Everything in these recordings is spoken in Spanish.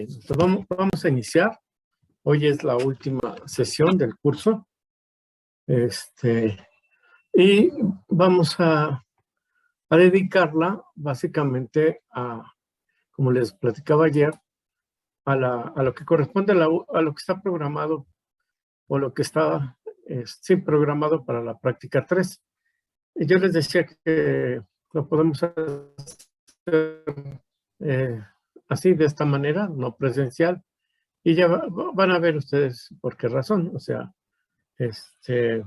Entonces vamos a iniciar. Hoy es la última sesión del curso. Y vamos a dedicarla básicamente a, como les platicaba ayer, a lo que corresponde a lo que está programado o lo que está programado para la práctica 3. Y yo les decía que lo podemos hacer así, de esta manera, no presencial. Y ya van a ver ustedes por qué razón. O sea, entre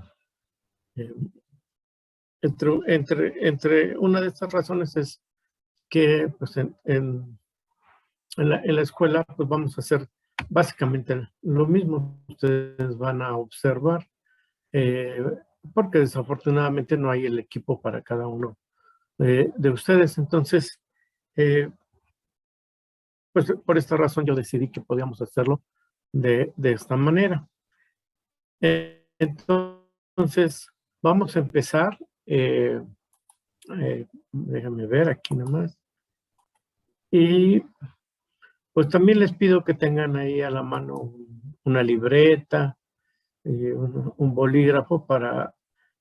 una de estas razones es que pues en la escuela pues vamos a hacer básicamente lo mismo. Ustedes van a observar, porque desafortunadamente no hay el equipo para cada uno de ustedes. Entonces, pues por esta razón yo decidí que podíamos hacerlo de esta manera. Entonces, vamos a empezar. Déjame ver aquí nomás. Y pues también les pido que tengan ahí a la mano una libreta, un bolígrafo para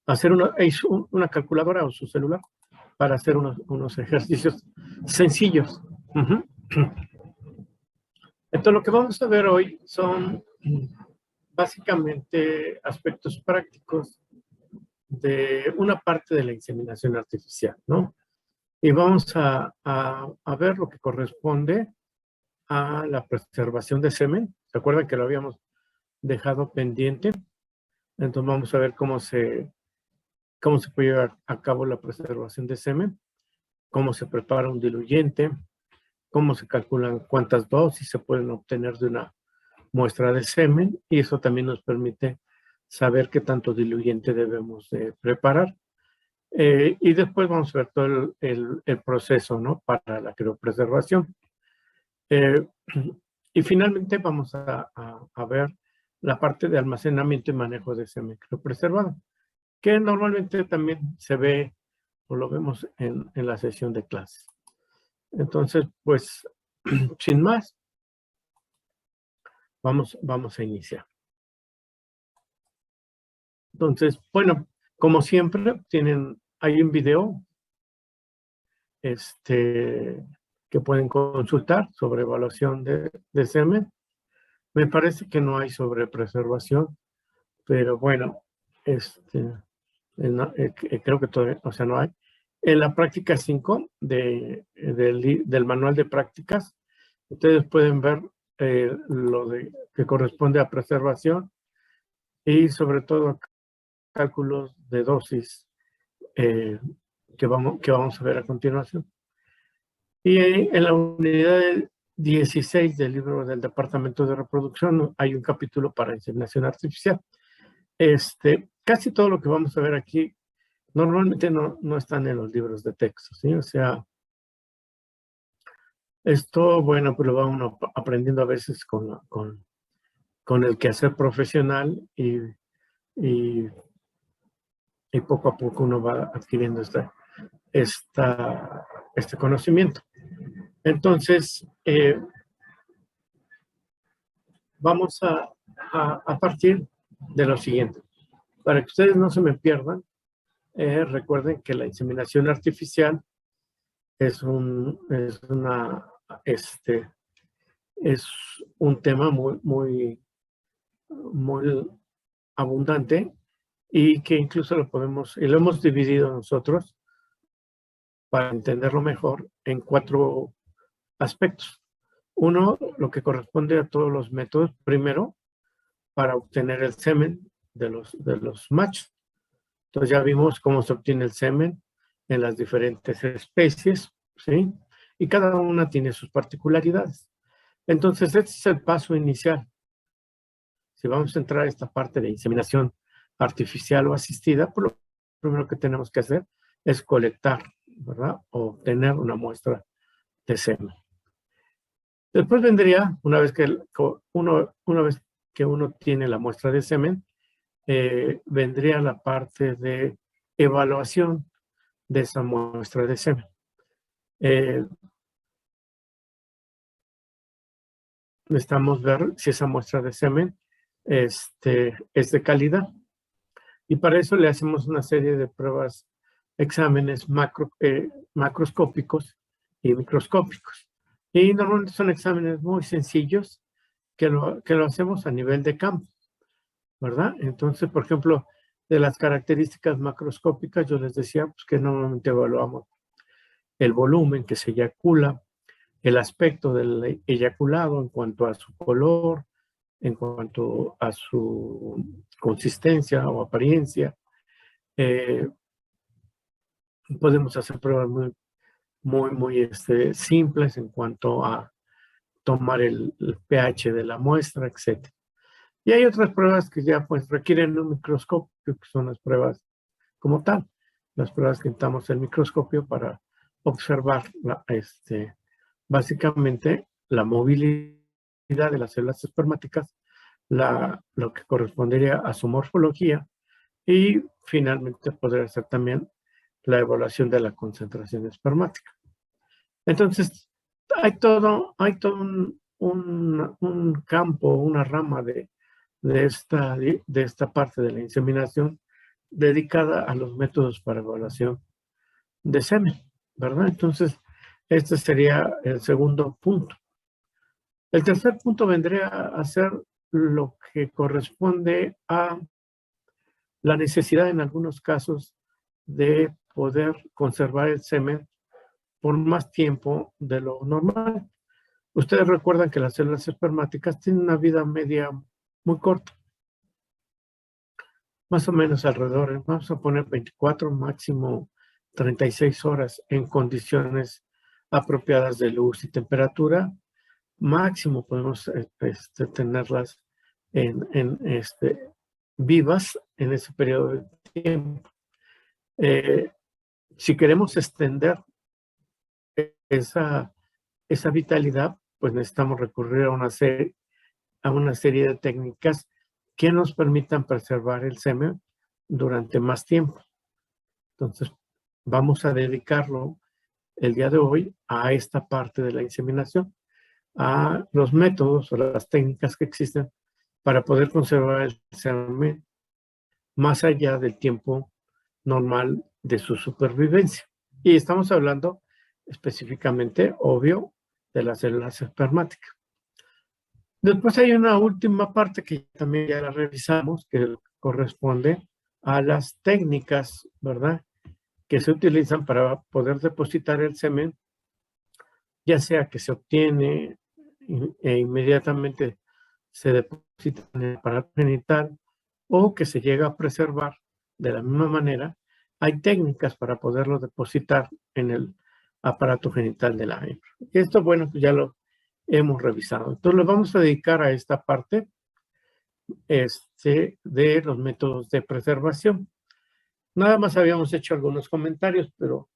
hacer una calculadora o su celular para hacer unos ejercicios sencillos. Entonces, lo que vamos a ver hoy son básicamente aspectos prácticos de una parte de la inseminación artificial, ¿no? Y vamos a ver lo que corresponde a la preservación de semen. ¿Se acuerdan que lo habíamos dejado pendiente? Entonces vamos a ver cómo se puede llevar a cabo la preservación de semen, cómo se prepara un diluyente, cómo se calculan cuántas dosis se pueden obtener de una muestra de semen, y eso también nos permite saber qué tanto diluyente debemos de preparar. Y después vamos a ver todo el proceso, ¿no?, para la criopreservación. Y finalmente vamos a ver la parte de almacenamiento y manejo de semen criopreservado, que normalmente también se ve o lo vemos en la sesión de clases. Entonces, pues, sin más, vamos a iniciar. Entonces, bueno, como siempre, hay un video que pueden consultar sobre evaluación de semen. Me parece que no hay sobre preservación, pero bueno, creo que todavía, o sea, no hay. En la práctica 5 del manual de prácticas, ustedes pueden ver lo que corresponde a preservación y sobre todo cálculos de dosis que vamos a ver a continuación. Y en la unidad 16 del libro del Departamento de Reproducción hay un capítulo para inseminación artificial. Casi todo lo que vamos a ver aquí normalmente no están en los libros de texto, ¿sí? O sea, esto, bueno, pues lo va uno aprendiendo a veces con el quehacer profesional y poco a poco uno va adquiriendo este conocimiento. Entonces, vamos a partir de lo siguiente. Para que ustedes no se me pierdan, recuerden que la inseminación artificial es un tema muy abundante, y que incluso lo hemos dividido nosotros para entenderlo mejor en 4 aspectos. Uno, lo que corresponde a todos los métodos. Primero, para obtener el semen de los machos. Entonces ya vimos cómo se obtiene el semen en las diferentes especies, ¿sí? Y cada una tiene sus particularidades. Entonces, este es el paso inicial. Si vamos a entrar a esta parte de inseminación artificial o asistida, pues lo primero que tenemos que hacer es colectar, ¿verdad?, o obtener una muestra de semen. Después vendría, una vez que uno tiene la muestra de semen, vendría la parte de evaluación de esa muestra de semen. necesitamos ver si esa muestra de semen es de calidad. Y para eso le hacemos una serie de pruebas, exámenes macroscópicos y microscópicos. Y normalmente son exámenes muy sencillos que lo hacemos a nivel de campo, ¿verdad? Entonces, por ejemplo, de las características macroscópicas, yo les decía pues, que normalmente evaluamos el volumen que se eyacula, el aspecto del eyaculado en cuanto a su color, en cuanto a su consistencia o apariencia. Podemos hacer pruebas muy simples en cuanto a tomar el pH de la muestra, etc. Y hay otras pruebas que ya pues requieren un microscopio, que son las pruebas como tal, las pruebas que necesitamos el microscopio para observar básicamente la movilidad de las células espermáticas, lo que correspondería a su morfología y finalmente poder hacer también la evaluación de la concentración espermática. Entonces, hay todo un campo, una rama de esta parte de la inseminación dedicada a los métodos para evaluación de semen, ¿verdad? Entonces, este sería el segundo punto. El tercer punto vendría a ser lo que corresponde a la necesidad en algunos casos de poder conservar el semen por más tiempo de lo normal. Ustedes recuerdan que las células espermáticas tienen una vida media muy corta, más o menos alrededor, vamos a poner 24, máximo 36 horas en condiciones apropiadas de luz y temperatura. Máximo podemos tenerlas vivas en ese periodo de tiempo. Si queremos extender esa vitalidad, pues necesitamos recurrir a una serie de técnicas que nos permitan preservar el semen durante más tiempo. Entonces, vamos a dedicarlo el día de hoy a esta parte de la inseminación, a los métodos o las técnicas que existen para poder conservar el semen más allá del tiempo normal de su supervivencia. Y estamos hablando específicamente, obvio, de las células espermáticas. Después hay una última parte que también ya la revisamos, que corresponde a las técnicas, ¿verdad?, que se utilizan para poder depositar el semen, ya sea que se obtiene e inmediatamente se deposita en el aparato genital o que se llega a preservar de la misma manera. Hay técnicas para poderlo depositar en el aparato genital de la hembra. Y esto, bueno, pues ya lo hemos revisado. Entonces, le vamos a dedicar a esta parte de los métodos de preservación. Nada más habíamos hecho algunos comentarios, pero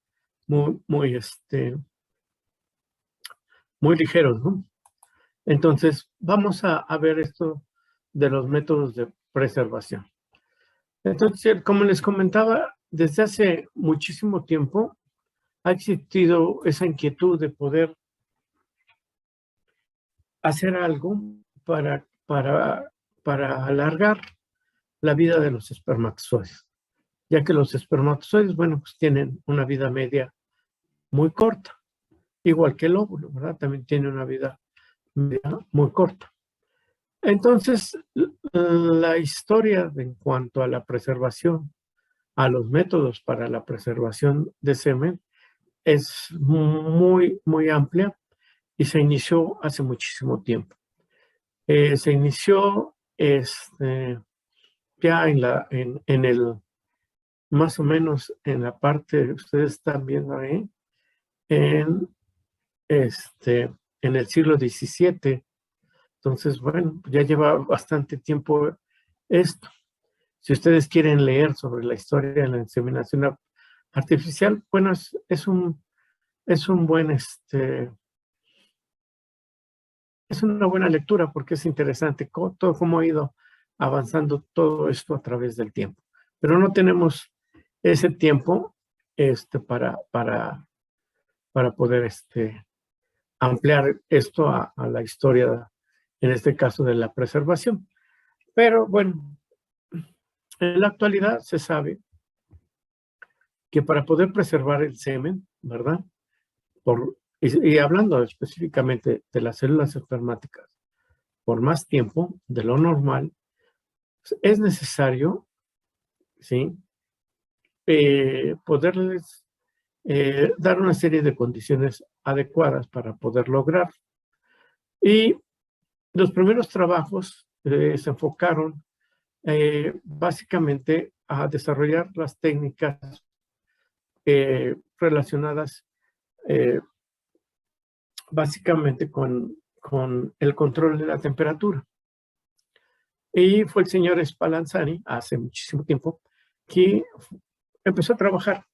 muy ligeros, ¿no? Entonces, vamos a ver esto de los métodos de preservación. Entonces, como les comentaba, desde hace muchísimo tiempo ha existido esa inquietud de poder hacer algo para alargar la vida de los espermatozoides, ya que los espermatozoides, bueno, pues tienen una vida media muy corta, igual que el óvulo, ¿verdad? También tiene una vida media muy corta. Entonces, la historia en cuanto a la preservación, a los métodos para la preservación de semen, es muy amplia y se inició hace muchísimo tiempo. Se inició ya más o menos en la parte, ustedes están viendo ahí, en el siglo XVII. Entonces, bueno, ya lleva bastante tiempo esto. Si ustedes quieren leer sobre la historia de la inseminación artificial, bueno, es un buen, es una buena lectura porque es interesante todo cómo ha ido avanzando todo esto a través del tiempo. Pero no tenemos ese tiempo para poder ampliar esto a la historia en este caso de la preservación. Pero bueno, en la actualidad se sabe que para poder preservar el semen, ¿verdad? Y hablando específicamente de las células espermáticas, por más tiempo de lo normal, es necesario, ¿sí? Poderles dar una serie de condiciones adecuadas para poder lograr. Y los primeros trabajos se enfocaron básicamente a desarrollar las técnicas relacionadas básicamente con el control de la temperatura. Y fue el señor Spallanzani, hace muchísimo tiempo, que empezó a trabajar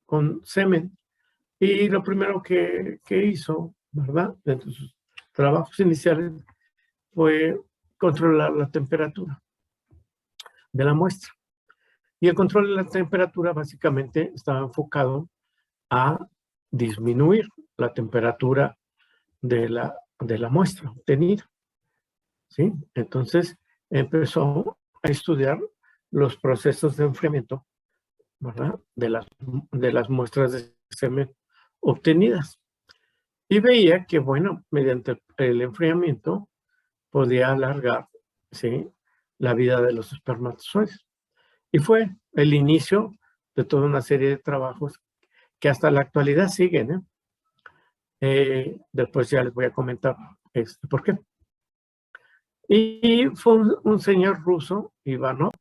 con semen. Y lo primero que hizo, ¿verdad?, dentro de sus trabajos iniciales, fue controlar la temperatura de la muestra. Y el control de la temperatura básicamente estaba enfocado a disminuir la temperatura de la muestra obtenida, ¿sí? Entonces empezó a estudiar los procesos de enfriamiento, ¿verdad?, de las muestras de semen obtenidas. Y veía que, bueno, mediante el enfriamiento podía alargar, ¿sí?, la vida de los espermatozoides. Y fue el inicio de toda una serie de trabajos que hasta la actualidad siguen, ¿eh? Después ya les voy a comentar por qué. Y fue un señor ruso, Ivanov,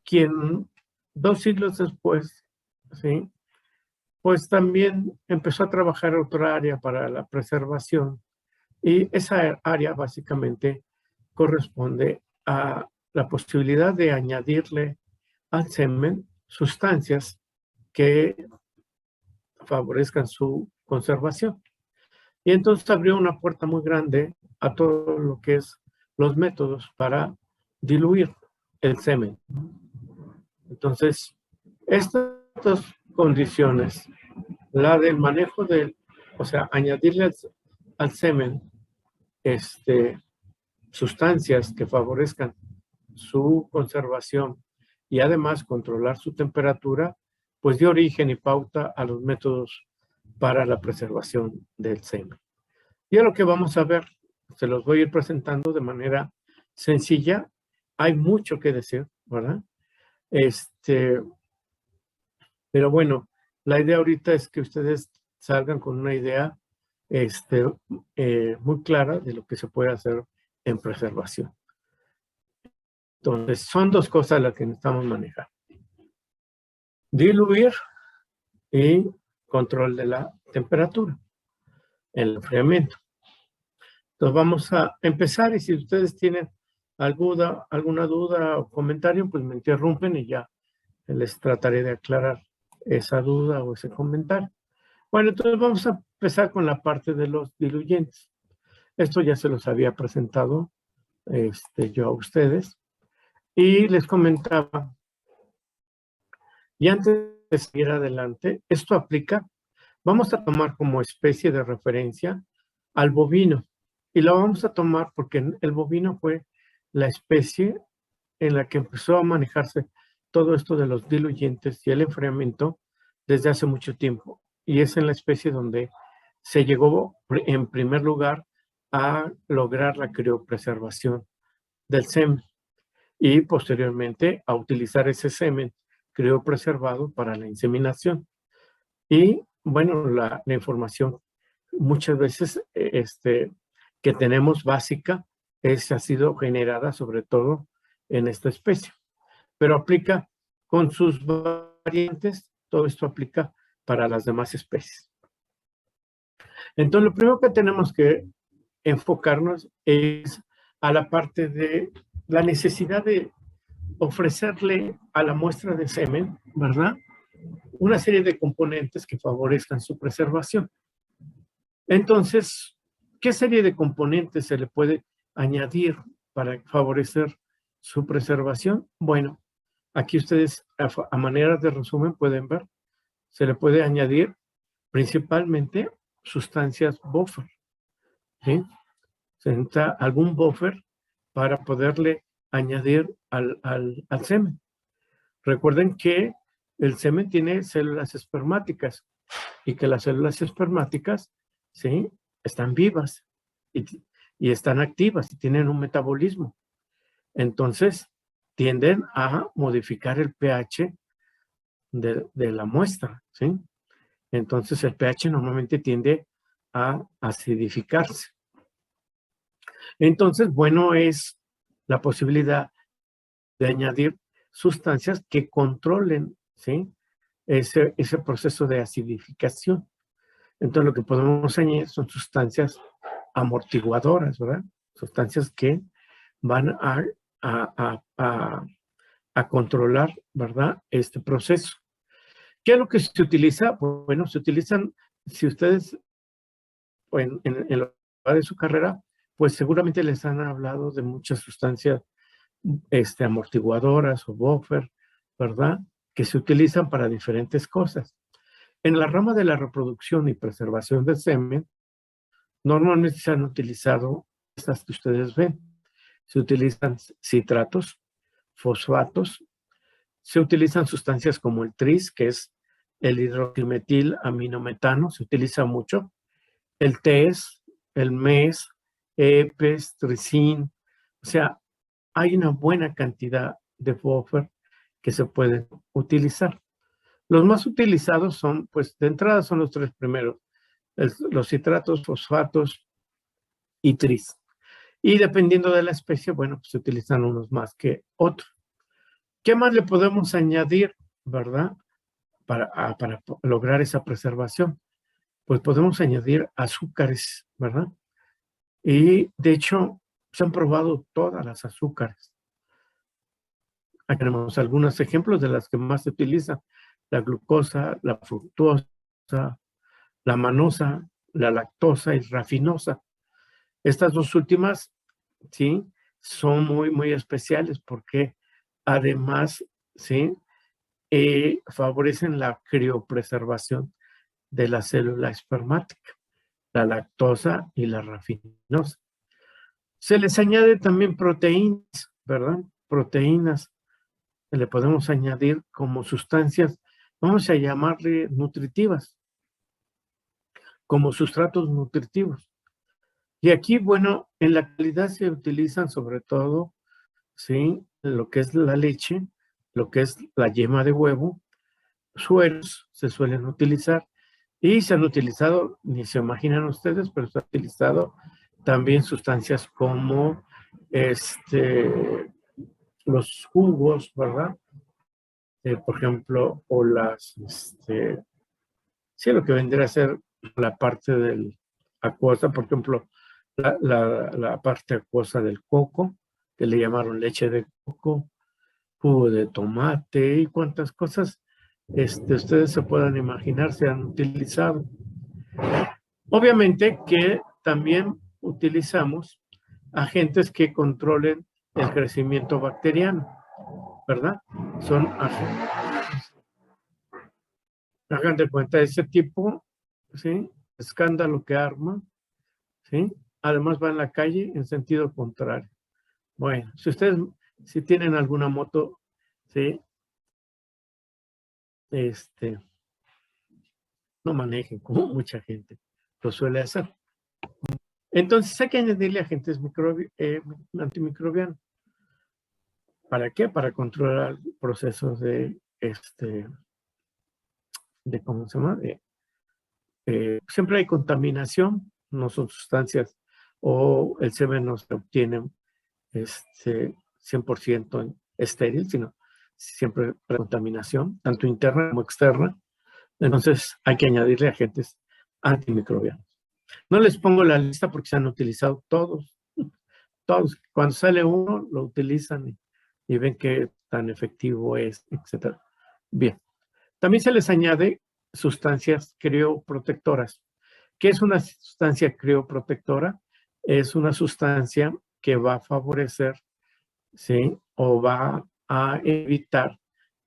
quien 2 siglos después, ¿sí?, pues también empezó a trabajar en otra área para la preservación. Y esa área básicamente corresponde a la posibilidad de añadirle al semen sustancias que favorezcan su conservación. Y entonces abrió una puerta muy grande a todo lo que es los métodos para diluir el semen. Entonces, estas dos condiciones, la del manejo o sea, añadirle al semen sustancias que favorezcan su conservación y además controlar su temperatura, pues dio origen y pauta a los métodos para la preservación del semen. Y a lo que vamos a ver, se los voy a ir presentando de manera sencilla. Hay mucho que decir, ¿verdad? Pero bueno, la idea ahorita es que ustedes salgan con una idea muy clara de lo que se puede hacer en preservación. Entonces, son dos cosas las que necesitamos manejar: diluir y control de la temperatura, el enfriamiento. Entonces, vamos a empezar, y si ustedes tienen alguna duda o comentario, pues me interrumpen y ya les trataré de aclarar esa duda o ese comentario. Bueno, entonces vamos a empezar con la parte de los diluyentes. Esto ya se los había presentado yo a ustedes y les comentaba. Y antes de seguir adelante, esto aplica, vamos a tomar como especie de referencia al bovino. Y lo vamos a tomar porque el bovino fue la especie en la que empezó a manejarse todo esto de los diluyentes y el enfriamiento desde hace mucho tiempo. Y es en la especie donde se llegó en primer lugar a lograr la criopreservación del semen y posteriormente a utilizar ese semen criopreservado para la inseminación. Y bueno, la información muchas veces que tenemos básica ha sido generada sobre todo en esta especie, pero aplica con sus variantes, todo esto aplica para las demás especies. Entonces, lo primero que tenemos que enfocarnos es a la parte de la necesidad de ofrecerle a la muestra de semen, ¿verdad?, una serie de componentes que favorezcan su preservación. Entonces, ¿qué serie de componentes se le puede añadir para favorecer su preservación? Bueno, aquí ustedes a manera de resumen pueden ver, se le puede añadir principalmente sustancias buffer, ¿sí? Se necesita algún buffer para poderle añadir al semen. Recuerden que el semen tiene células espermáticas y que las células espermáticas, ¿sí?, están vivas y están activas y tienen un metabolismo. Entonces, tienden a modificar el pH de la muestra, ¿sí? Entonces, el pH normalmente tiende a acidificarse. Entonces, bueno, es la posibilidad de añadir sustancias que controlen, ¿sí?, ese proceso de acidificación. Entonces, lo que podemos añadir son sustancias amortiguadoras, ¿verdad? Sustancias que van a controlar, ¿verdad?, este proceso. ¿Qué es lo que se utiliza? Bueno, se utilizan, si ustedes en lo de su carrera, pues seguramente les han hablado de muchas sustancias amortiguadoras o buffer, ¿verdad?, que se utilizan para diferentes cosas. En la rama de la reproducción y preservación del semen, normalmente se han utilizado estas que ustedes ven. Se utilizan citratos, fosfatos, se utilizan sustancias como el tris, que es el hidroximetil aminometano, se utiliza mucho, el TES, el MES, EPES, tricin, o sea, hay una buena cantidad de buffer que se pueden utilizar. Los más utilizados son, pues de entrada son los tres primeros, los citratos, fosfatos y tris. Y dependiendo de la especie, bueno, pues se utilizan unos más que otros. ¿Qué más le podemos añadir, verdad, para lograr esa preservación? Pues podemos añadir azúcares, ¿verdad? Y de hecho, se han probado todas las azúcares. Aquí tenemos algunos ejemplos de las que más se utilizan: la glucosa, la fructosa, la manosa, la lactosa y rafinosa. Estas dos últimas, sí, son muy, muy especiales porque además, sí, favorecen la criopreservación de la célula espermática, la lactosa y la rafinosa. Se les añade también proteínas, ¿verdad? Proteínas que le podemos añadir como sustancias, vamos a llamarle nutritivas, como sustratos nutritivos. Y aquí, bueno, en la actualidad se utilizan sobre todo, ¿sí?, lo que es la leche, lo que es la yema de huevo, sueros se suelen utilizar y se han utilizado, ni se imaginan ustedes, pero se han utilizado también sustancias como los jugos, ¿verdad? Por ejemplo, o sí, lo que vendría a ser la parte del acuosa, por ejemplo, la parte acuosa del coco, que le llamaron leche de coco, jugo de tomate y cuantas cosas ustedes se puedan imaginar se han utilizado. Obviamente que también utilizamos agentes que controlen el crecimiento bacteriano, ¿verdad? Son agentes, hagan de cuenta, ese tipo, ¿sí?, escándalo que arma, ¿sí? Además va en la calle en sentido contrario. Bueno, si tienen alguna moto, ¿sí?, no manejen como mucha gente lo suele hacer. Entonces hay que añadirle agentes antimicrobianos. ¿Para qué? Para controlar procesos de ¿cómo se llama? Siempre hay contaminación, no son sustancias, o el semen no se obtiene 100% estéril, sino siempre hay contaminación, tanto interna como externa. Entonces hay que añadirle agentes antimicrobianos. No les pongo la lista porque se han utilizado todos. Cuando sale uno, lo utilizan y ven qué tan efectivo es, etc. Bien. También se les añade sustancias crioprotectoras. ¿Qué es una sustancia crioprotectora? Es una sustancia que va a favorecer, ¿sí?, o va a evitar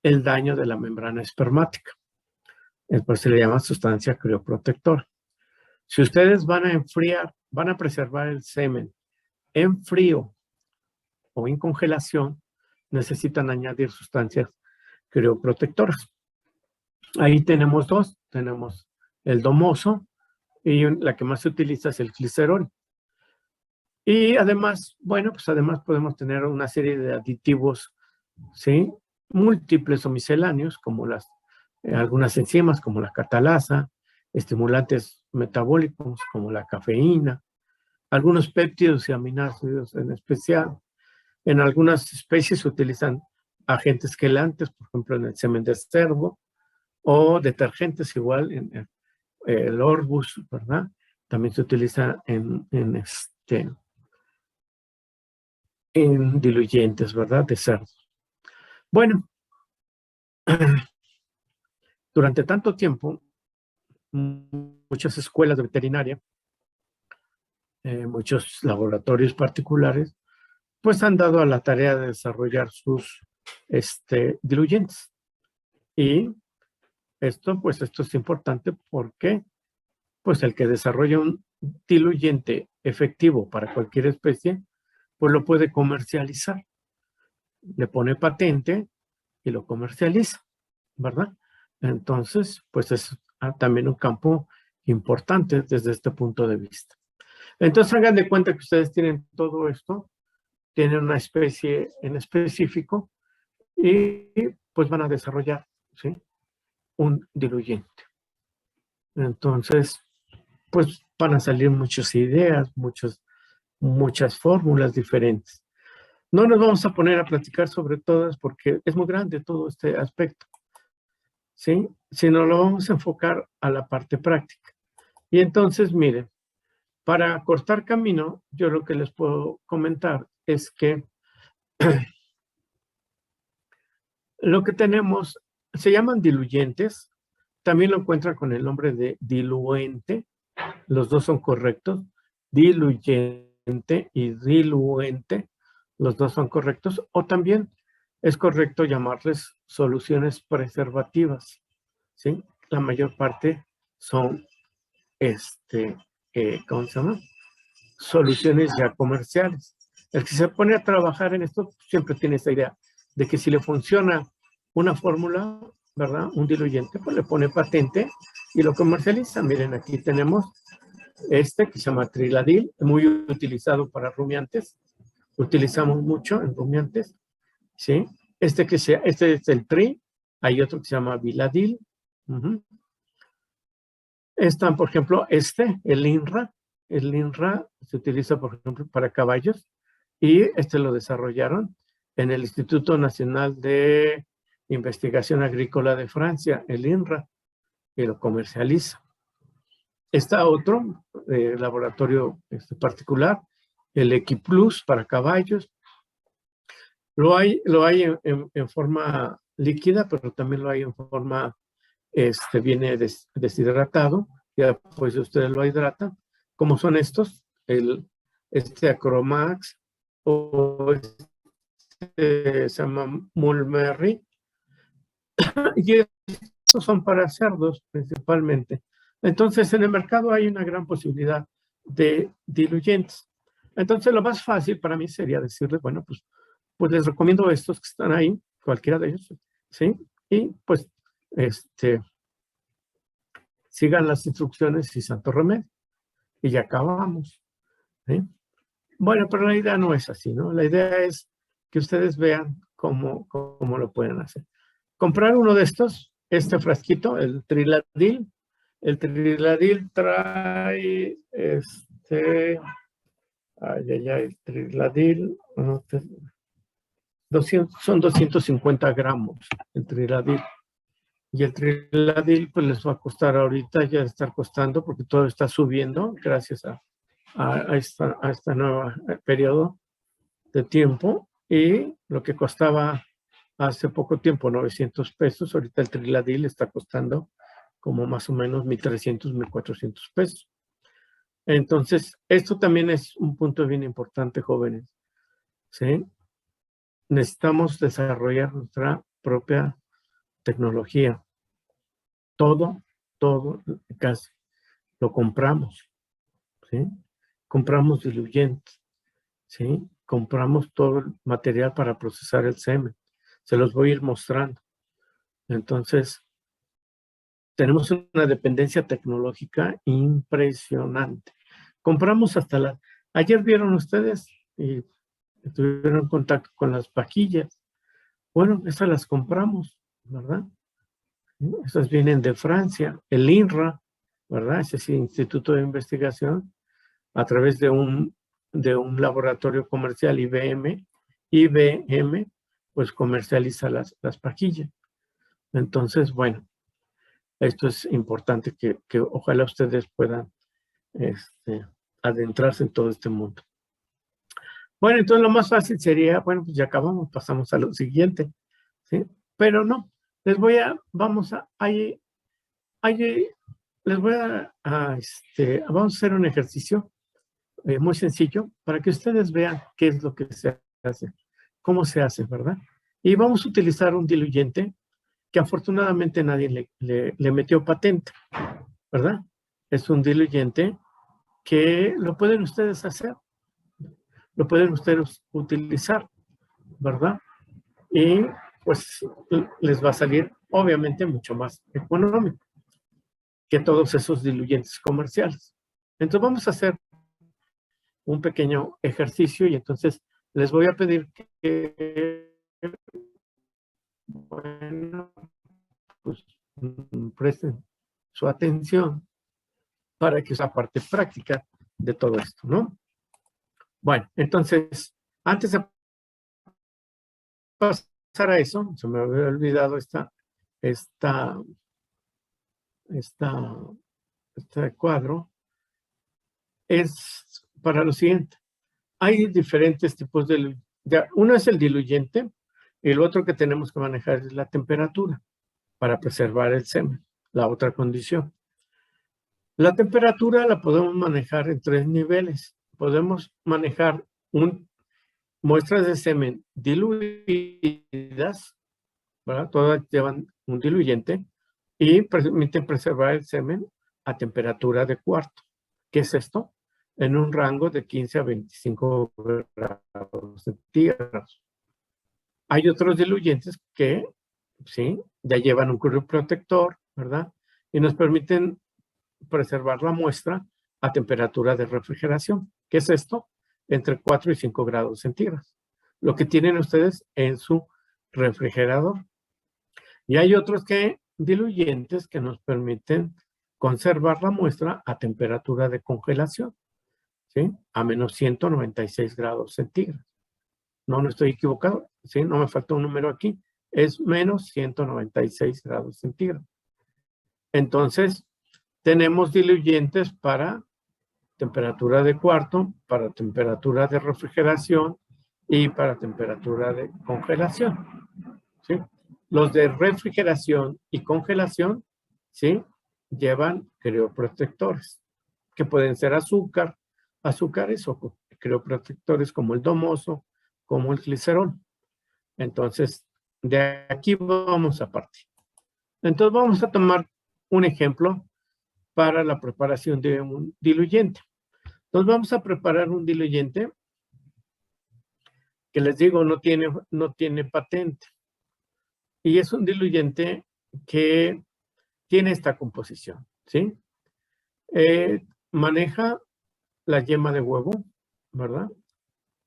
el daño de la membrana espermática. Por eso se le llama sustancia crioprotectora. Si ustedes van a enfriar, van a preservar el semen en frío o en congelación, necesitan añadir sustancias crioprotectoras. Ahí tenemos dos, tenemos el domoso y la que más se utiliza es el glicerol. Y además, bueno, pues además podemos tener una serie de aditivos, ¿sí? Múltiples o misceláneos, como algunas enzimas, como la catalasa, estimulantes metabólicos, como la cafeína, algunos péptidos y aminoácidos en especial. En algunas especies se utilizan agentes quelantes, por ejemplo, en el semen de cerdo, o detergentes igual en el Orbus, ¿verdad? También se utiliza en diluyentes, ¿verdad? De cerdo. Bueno, durante tanto tiempo, muchas escuelas de veterinaria, muchos laboratorios particulares, pues han dado a la tarea de desarrollar sus diluyentes. Y esto es importante porque, pues el que desarrolla un diluyente efectivo para cualquier especie, pues lo puede comercializar. Le pone patente y lo comercializa, ¿verdad? Entonces, pues es también un campo importante desde este punto de vista. Entonces, hagan de cuenta que ustedes tienen todo esto, tienen una especie en específico y pues van a desarrollar, ¿sí? Un diluyente. Entonces, pues van a salir muchas ideas, muchas fórmulas diferentes. No nos vamos a poner a platicar sobre todas porque es muy grande todo este aspecto, ¿sí? Sino lo vamos a enfocar a la parte práctica. Y entonces, miren, para cortar camino, yo lo que les puedo comentar es que lo que tenemos se llaman diluyentes, también lo encuentran con el nombre de diluente, los dos son correctos, diluyente y diluente, los dos son correctos, o también es correcto llamarles soluciones preservativas, ¿sí? La mayor parte son, ¿cómo se llama? Soluciones ya comerciales. El que se pone a trabajar en esto siempre tiene esa idea de que si le funciona una fórmula, ¿verdad? Un diluyente, pues le pone patente y lo comercializa. Miren, aquí tenemos que se llama Triladil, muy utilizado para rumiantes. Utilizamos mucho en rumiantes, ¿sí? Este es el Tri, hay otro que se llama Viladil. Están, por ejemplo, el INRA. El INRA se utiliza, por ejemplo, para caballos y lo desarrollaron en el Instituto Nacional de Investigación Agrícola de Francia, el INRA, y lo comercializa. Está otro laboratorio particular, el Equiplus para caballos. Lo hay en forma líquida, pero también lo hay en forma, viene deshidratado, ya pues ustedes lo hidratan. ¿Cómo son estos? Acromax o se llama Mulmerry. Y estos son para cerdos principalmente. Entonces, en el mercado hay una gran posibilidad de diluyentes. Entonces, lo más fácil para mí sería decirles, bueno, pues les recomiendo estos que están ahí, cualquiera de ellos, ¿sí? Y pues, sigan las instrucciones y santo remedio. Y ya acabamos, ¿sí? Bueno, pero la idea no es así, ¿no? La idea es que ustedes vean cómo lo pueden hacer. Comprar uno de estos, este frasquito, el Triladil. El Triladil trae, el Triladil, son 250 gramos el Triladil. Y el Triladil, pues les va a costar ahorita, ya estar costando, porque todo está subiendo gracias a esta nueva periodo de tiempo. Y lo que costaba hace poco tiempo, 900 pesos, ahorita el Triladil está costando como más o menos 1,300, 1,400 pesos. Entonces, esto también es un punto bien importante, jóvenes, ¿sí? Necesitamos desarrollar nuestra propia tecnología. Todo, casi, lo compramos, ¿sí? Compramos diluyentes, ¿sí? Compramos todo el material para procesar el semen. Se los voy a ir mostrando. Entonces, tenemos una dependencia tecnológica impresionante. Compramos hasta la... Ayer vieron ustedes y tuvieron contacto con las vaquillas. Bueno, esas las compramos, ¿verdad? Esas vienen de Francia, el INRA, ¿verdad? Ese es el Instituto de Investigación, a través de un laboratorio comercial IBM, pues comercializa las vaquillas. Entonces, bueno, esto es importante que ojalá ustedes puedan adentrarse en todo este mundo. Bueno, entonces lo más fácil sería, bueno, pues ya acabamos, pasamos a lo siguiente, ¿sí? Pero no, vamos a hacer un ejercicio muy sencillo para que ustedes vean qué es lo que se hace, cómo se hace, ¿verdad? Y vamos a utilizar un diluyente que afortunadamente nadie le metió patente, ¿verdad? Es un diluyente que lo pueden ustedes hacer, lo pueden ustedes utilizar, ¿verdad? Y pues les va a salir obviamente mucho más económico que todos esos diluyentes comerciales. Entonces vamos a hacer un pequeño ejercicio y entonces les voy a pedir que bueno, pues, presten su atención para que esa parte práctica de todo esto, ¿no? Bueno, entonces, antes de pasar a eso, se me había olvidado este cuadro, es para lo siguiente. Hay diferentes tipos uno es el diluyente y el otro que tenemos que manejar es la temperatura para preservar el semen, la otra condición. La temperatura la podemos manejar en 3 niveles. Podemos manejar muestras de semen diluidas, ¿verdad? Todas llevan un diluyente y permiten preservar el semen a temperatura de cuarto. ¿Qué es esto? En un rango de 15 a 25 grados centígrados. Hay otros diluyentes que, ¿sí? Ya llevan un crioprotector, ¿verdad? Y nos permiten preservar la muestra a temperatura de refrigeración. ¿Qué es esto? Entre 4 y 5 grados centígrados. Lo que tienen ustedes en su refrigerador. Y hay otros diluyentes que nos permiten conservar la muestra a temperatura de congelación, ¿sí? A menos 196 grados centígrados. No estoy equivocado, ¿sí? No me falta un número aquí. Es menos 196 grados centígrados. Entonces, tenemos diluyentes para temperatura de cuarto, para temperatura de refrigeración y para temperatura de congelación, ¿sí? Los de refrigeración y congelación, ¿sí? Llevan crioprotectores, que pueden ser azúcares o crioprotectores como el domoso, como el glicerol. Entonces, de aquí vamos a partir. Entonces, vamos a tomar un ejemplo para la preparación de un diluyente. Entonces, vamos a preparar un diluyente que les digo no tiene patente. Y es un diluyente que tiene esta composición, ¿sí? Maneja la yema de huevo, ¿verdad?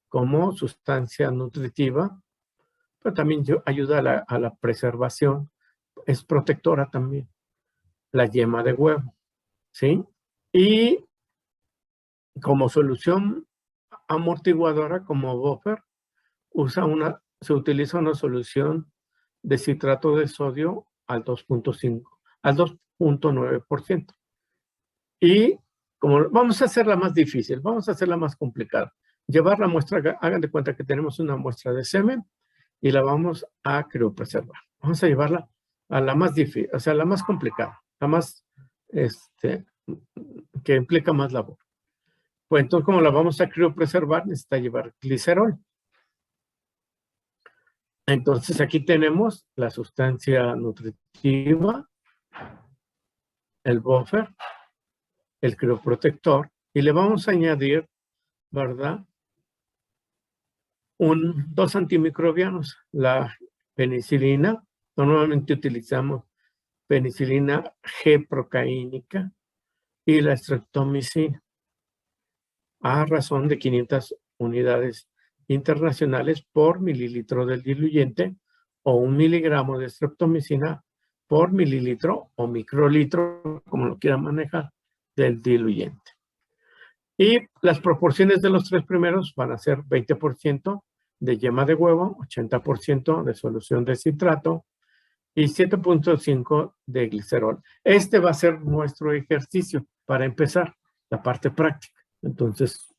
Como sustancia nutritiva, pero también ayuda a la preservación. Es protectora también, la yema de huevo, ¿sí? Y como solución amortiguadora, como buffer, se utiliza una solución de citrato de sodio al 2.9%. Y como vamos a hacerla más difícil, vamos a hacerla más complicada. Llevar la muestra, hagan de cuenta que tenemos una muestra de semen y la vamos a criopreservar. Vamos a llevarla a la más difícil, o sea, la más complicada, la más, que implica más labor. Pues entonces, como la vamos a criopreservar, necesita llevar glicerol. Entonces, aquí tenemos la sustancia nutritiva, el buffer, el crioprotector, y le vamos a añadir, ¿verdad? dos antimicrobianos, la penicilina. Normalmente utilizamos penicilina G-procaínica y la streptomicina a razón de 500 unidades internacionales por mililitro del diluyente, o 1 miligramo de streptomicina por mililitro o microlitro, como lo quieran manejar, del diluyente. Y las proporciones de los tres primeros van a ser 20% de yema de huevo, 80% de solución de citrato y 7.5 de glicerol. Este va a ser nuestro ejercicio para empezar la parte práctica. Entonces,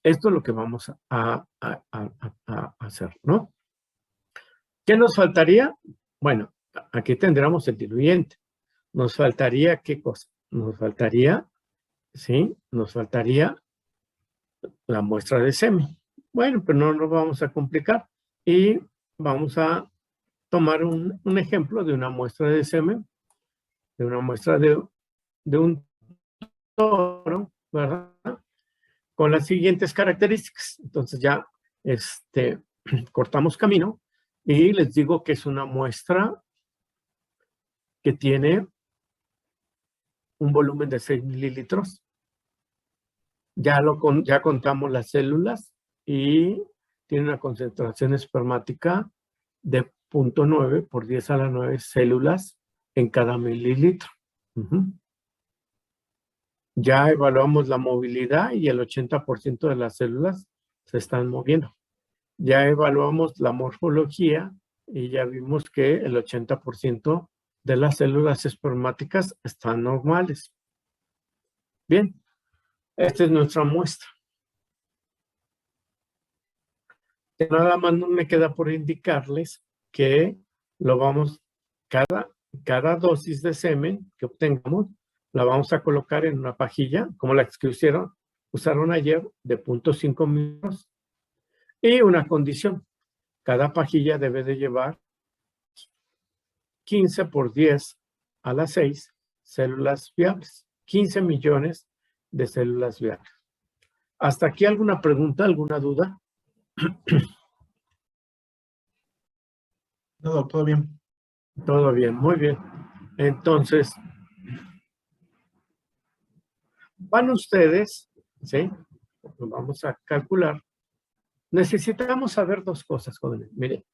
esto es lo que vamos a hacer, ¿no? ¿Qué nos faltaría? Bueno, aquí tendríamos el diluyente. Nos faltaría, ¿qué cosa? Nos faltaría, ¿sí? Nos faltaría la muestra de semen. Bueno, pero no nos vamos a complicar y vamos a tomar un ejemplo de una muestra de semen, de una muestra de un toro, ¿verdad? Con las siguientes características. Entonces ya cortamos camino y les digo que es una muestra que tiene un volumen de 6 mililitros. Ya contamos las células y tiene una concentración espermática de 0.9 por 10 a la 9 células en cada mililitro. Ya evaluamos la movilidad y el 80% de las células se están moviendo. Ya evaluamos la morfología y ya vimos que el 80% de las células espermáticas están normales. Bien, esta es nuestra muestra. Nada más no me queda por indicarles que cada dosis de semen que obtengamos, la vamos a colocar en una pajilla, como las que usaron ayer, de 0.5 mililitros. Y una condición, cada pajilla debe de llevar 15 por 10 a la 6 células viables, 15 millones de células viables. ¿Hasta aquí alguna pregunta, alguna duda? No, todo bien. Todo bien, muy bien. Entonces, van ustedes, ¿sí? Vamos a calcular. Necesitamos saber dos cosas, jóvenes. Miren,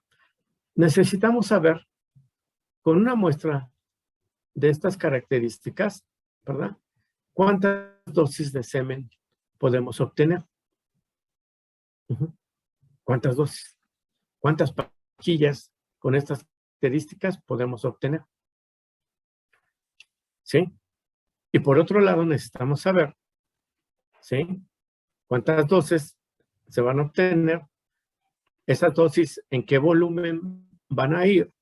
necesitamos saber con una muestra de estas características, ¿verdad? ¿Cuántas dosis de semen podemos obtener? ¿Cuántas dosis? ¿Cuántas pajillas con estas características podemos obtener? ¿Sí? Y por otro lado, necesitamos saber, ¿sí? ¿Cuántas dosis se van a obtener? Esas dosis, ¿en qué volumen van a ir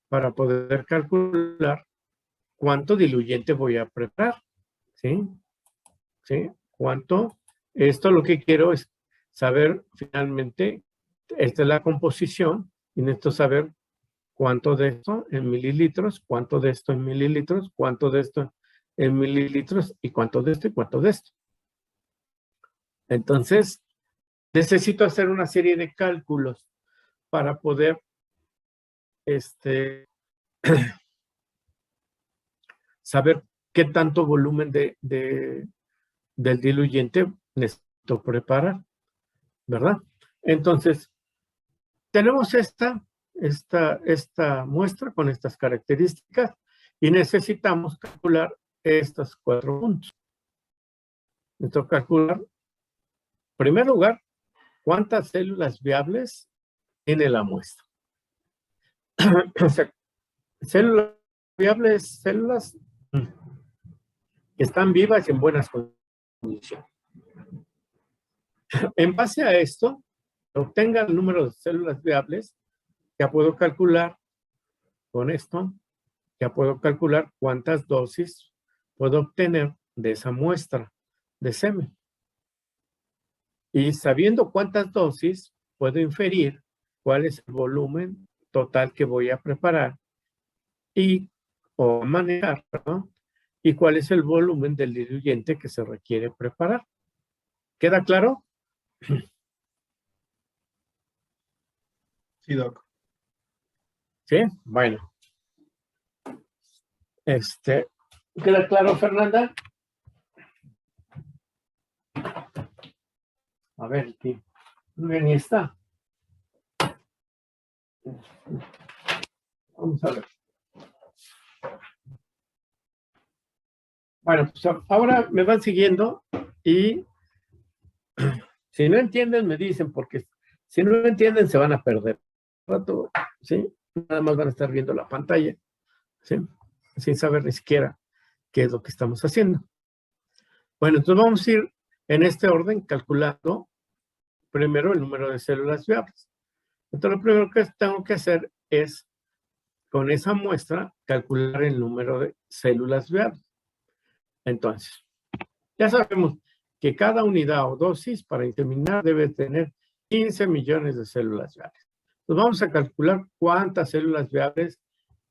para poder calcular cuánto diluyente voy a preparar? ¿Sí? ¿Sí? ¿Cuánto? Esto lo que quiero es saber finalmente, esta es la composición, y necesito saber cuánto de esto en mililitros, cuánto de esto en mililitros, cuánto de esto en mililitros, y cuánto de esto y cuánto de esto. Entonces, necesito hacer una serie de cálculos para poder saber qué tanto volumen del diluyente necesito preparar, ¿verdad? Entonces, tenemos esta muestra con estas características y necesitamos calcular estos 4 puntos. Necesito calcular, en primer lugar, cuántas células viables tiene la muestra. O sea, células viables, células que están vivas y en buenas condiciones. En base a esto, obtenga el número de células viables, ya puedo calcular con esto, ya puedo calcular cuántas dosis puedo obtener de esa muestra de semen. Y sabiendo cuántas dosis, puedo inferir cuál es el volumen total que voy a preparar o manejar, ¿no? Y cuál es el volumen del diluyente que se requiere preparar. ¿Queda claro? Sí, Doc. ¿Sí? Bueno. ¿Queda claro, Fernanda? A ver, aquí. Muy bien, y está. Vamos a ver. Bueno, pues ahora me van siguiendo y si no entienden, me dicen, porque si no entienden, se van a perder. Rato, ¿sí? Nada más van a estar viendo la pantalla, ¿sí? Sin saber ni siquiera qué es lo que estamos haciendo. Bueno, entonces vamos a ir en este orden calculando primero el número de células viables. Entonces lo primero que tengo que hacer es, con esa muestra, calcular el número de células viables. Entonces, ya sabemos que cada unidad o dosis para inseminar debe tener 15 millones de células viables. Entonces vamos a calcular cuántas células viables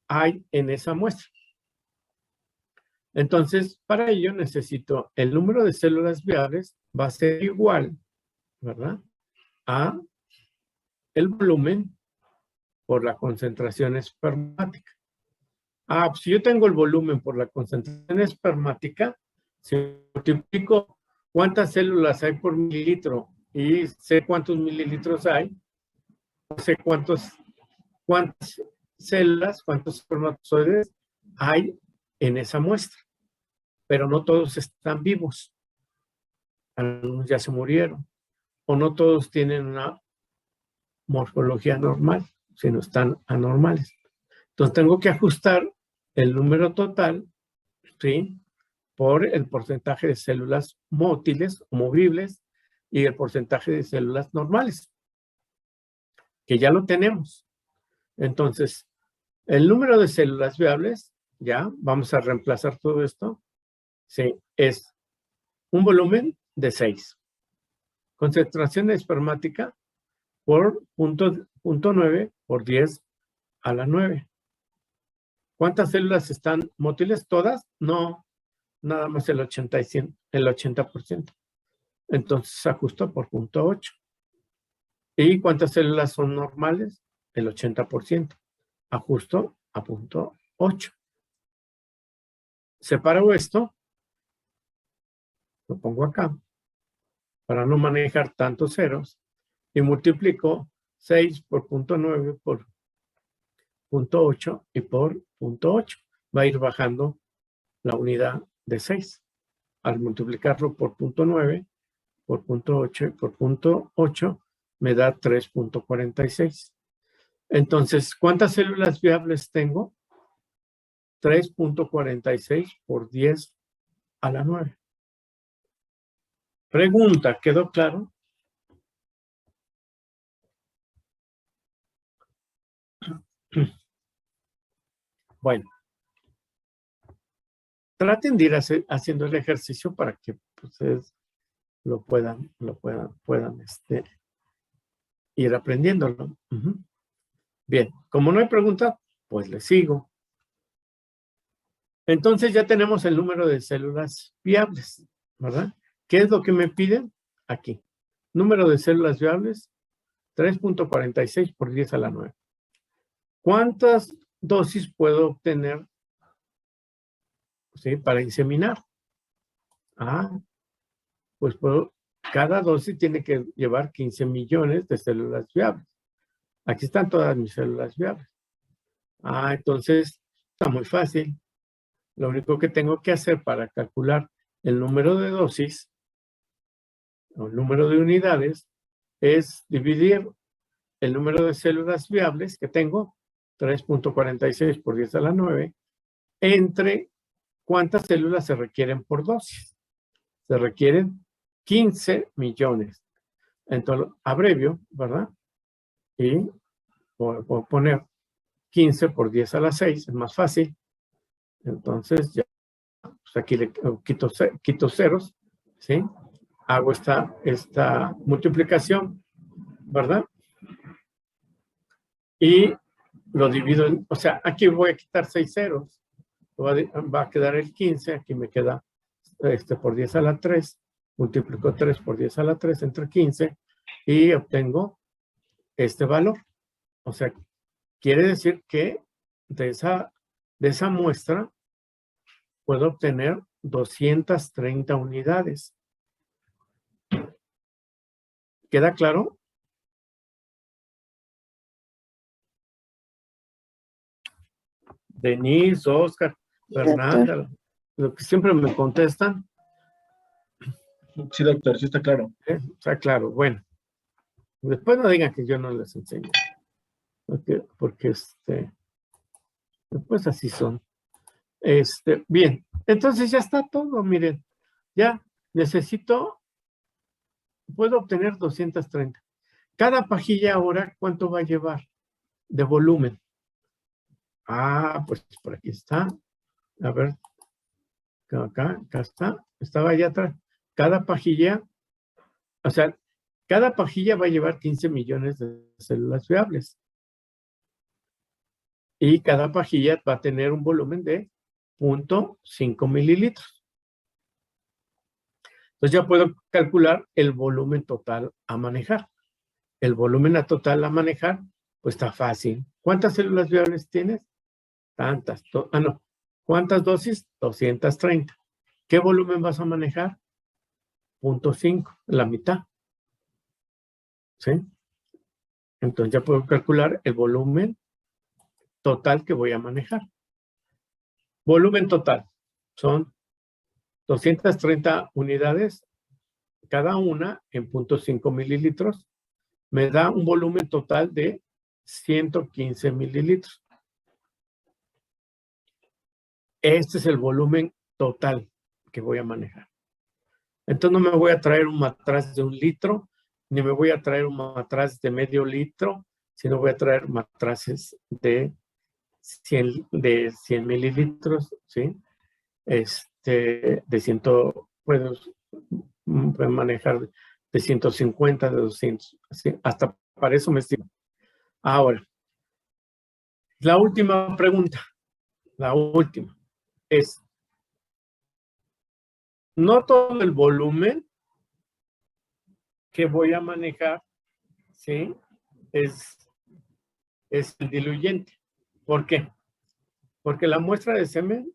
hay en esa muestra. Entonces, para ello necesito el número de células viables va a ser igual, ¿verdad?, a el volumen por la concentración espermática. Pues si yo tengo el volumen por la concentración espermática, si multiplico cuántas células hay por mililitro y sé cuántos mililitros hay, sé cuántas células, cuántos espermatozoides hay en esa muestra. Pero no todos están vivos. Algunos ya se murieron. O no todos tienen una morfología normal, sino están anormales. Entonces tengo que ajustar el número total, ¿sí?, por el porcentaje de células mótiles o movibles y el porcentaje de células normales, que ya lo tenemos. Entonces, el número de células viables, ya vamos a reemplazar todo esto, sí, es un volumen de 6. Concentración espermática por punto 9 por 10 a la 9. ¿Cuántas células están mótiles? ¿Todas? No, nada más el 80%. Entonces ajusto por punto 8. ¿Y cuántas células son normales? El 80%. Ajusto a punto 8. Separo esto, lo pongo acá, para no manejar tantos ceros, y multiplico 6 por punto 9 por punto 8 y por punto 8. Va a ir bajando la unidad de 6. Al multiplicarlo por punto 9, por punto 8 y por punto 8, me da 3.46. Entonces, ¿cuántas células viables tengo? 3.46 por 10 a la 9. Pregunta, ¿quedó claro? Bueno, traten de ir haciendo el ejercicio para que ustedes lo puedan ir aprendiéndolo. Bien, como no hay pregunta, pues le sigo. Entonces ya tenemos el número de células viables, ¿verdad? ¿Qué es lo que me piden? Aquí. Número de células viables, 3.46 por 10 a la 9. ¿Cuántas dosis puedo obtener, sí, para inseminar? Pues cada dosis tiene que llevar 15 millones de células viables. Aquí están todas mis células viables. Entonces está muy fácil. Lo único que tengo que hacer para calcular el número de dosis o el número de unidades es dividir el número de células viables que tengo, 3.46 por 10 a la 9, entre cuántas células se requieren por dosis. Se requieren 15 millones. Entonces, abrevio, ¿verdad? Y puedo poner 15 por 10 a la 6, es más fácil. Entonces, ya, pues aquí le quito ceros, ¿sí? Hago esta multiplicación, ¿verdad? Y lo divido o sea, aquí voy a quitar 6 ceros. Va a quedar el 15, aquí me queda por 10 a la 3, multiplico 3 por 10 a la 3 entre 15 y obtengo este valor, O sea, quiere decir que de esa muestra puedo obtener 230 unidades. ¿Queda claro? Denise, Oscar, Fernanda, lo que siempre me contestan. Sí, doctor, sí está claro. Está claro, bueno. Después no digan que yo no les enseño. Porque pues así son. Bien, entonces ya está todo, miren. Ya puedo obtener 230. Cada pajilla ahora, ¿cuánto va a llevar de volumen? Ah, pues por aquí está. A ver, acá está. Estaba allá atrás. Cada pajilla, o sea, cada pajilla va a llevar 15 millones de células viables. Y cada pajilla va a tener un volumen de 0.5 mililitros. Entonces ya puedo calcular el volumen total a manejar. El volumen total a manejar, pues está fácil. ¿Cuántas células viables tienes? Tantas. No. ¿Cuántas dosis? 230. ¿Qué volumen vas a manejar? 0.5, la mitad. ¿Sí? Entonces ya puedo calcular el volumen total que voy a manejar. Volumen total. Son 230 unidades, cada una en 0.5 mililitros. Me da un volumen total de 115 mililitros. Este es el volumen total que voy a manejar. Entonces no me voy a traer un matraz de 1 litro, ni me voy a traer un matraz de medio litro, sino voy a traer matraces de 100 mililitros, ¿sí? De 100, puedo manejar de 150, de 200, ¿sí? Hasta para eso me estimo. Ahora, la última pregunta, la última, es, no todo el volumen que voy a manejar, ¿sí? Es el diluyente. ¿Por qué? Porque la muestra de semen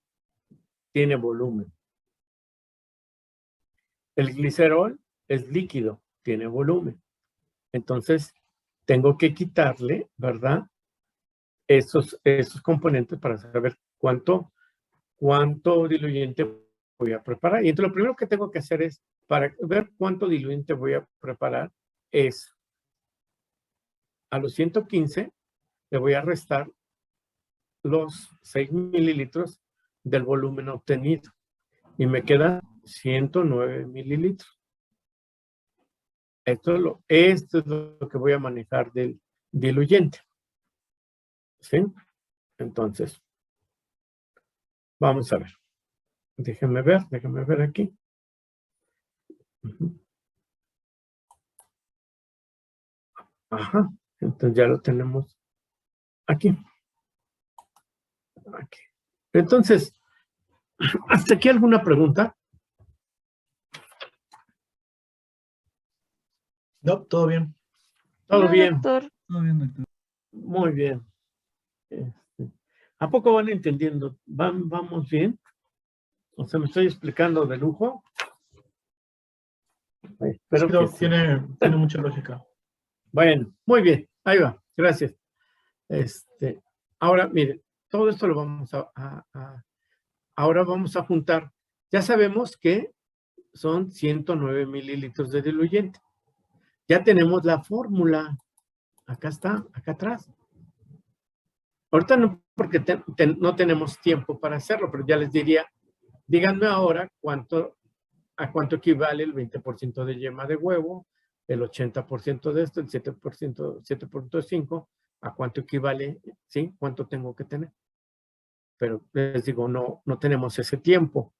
tiene volumen. El glicerol es líquido, tiene volumen. Entonces, tengo que quitarle, ¿verdad? Esos componentes para saber cuánto diluyente voy a preparar. Y entonces lo primero que tengo que hacer es, para ver cuánto diluyente voy a preparar, es a los 115 le voy a restar los 6 mililitros del volumen obtenido y me quedan 109 mililitros. Esto es lo que voy a manejar del diluyente. ¿Sí? Entonces, vamos a ver. Déjenme ver aquí. Ajá, entonces ya lo tenemos aquí. Aquí. Entonces, ¿hasta aquí alguna pregunta? No, todo bien. Todo bien. Doctor. Todo bien, doctor. Muy bien. ¿A poco van entendiendo? ¿Vamos bien? O sea, me estoy explicando de lujo. Espero que sí. Tiene mucha lógica. Bueno, muy bien. Ahí va. Gracias. Ahora, miren, todo esto lo vamos ahora vamos a juntar. Ya sabemos que son 109 mililitros de diluyente. Ya tenemos la fórmula. Acá está, acá atrás. Ahorita no, porque no tenemos tiempo para hacerlo, pero ya les diría, díganme ahora a cuánto equivale el 20% de yema de huevo, el 80% de esto, el 7%, 7.5, a cuánto equivale, ¿sí? ¿Cuánto tengo que tener? Pero les digo, no tenemos ese tiempo.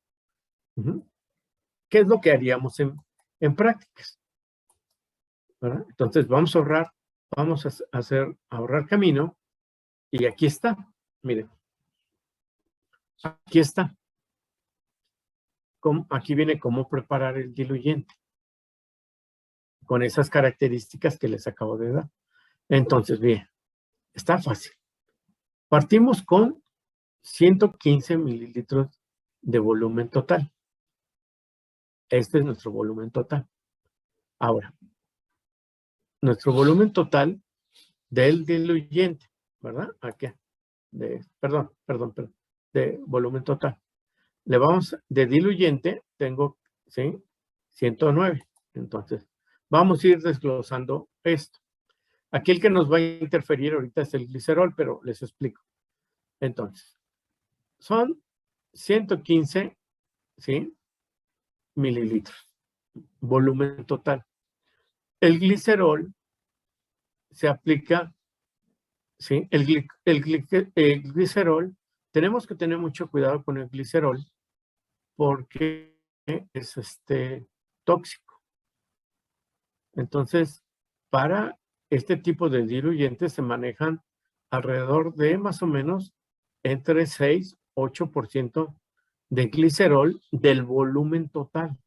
¿Qué es lo que haríamos en prácticas? ¿Verdad? Entonces vamos a ahorrar camino, y aquí está, miren, aquí está. Aquí viene cómo preparar el diluyente, con esas características que les acabo de dar. Entonces, bien, Está fácil. Partimos con 115 mililitros de volumen total. Este es nuestro volumen total. Ahora, nuestro volumen total del diluyente, ¿verdad? Aquí, perdón, de volumen total. Le vamos, de diluyente, tengo, ¿sí? 109. Entonces, vamos a ir desglosando esto. Aquí el que nos va a interferir ahorita es el glicerol, pero les explico. Entonces, son 115, ¿sí? Mililitros, volumen total. El glicerol se aplica, ¿sí? El glicerol, tenemos que tener mucho cuidado con el glicerol porque es tóxico. Entonces, para este tipo de diluyentes se manejan alrededor de más o menos entre 6 y 8% de glicerol del volumen total.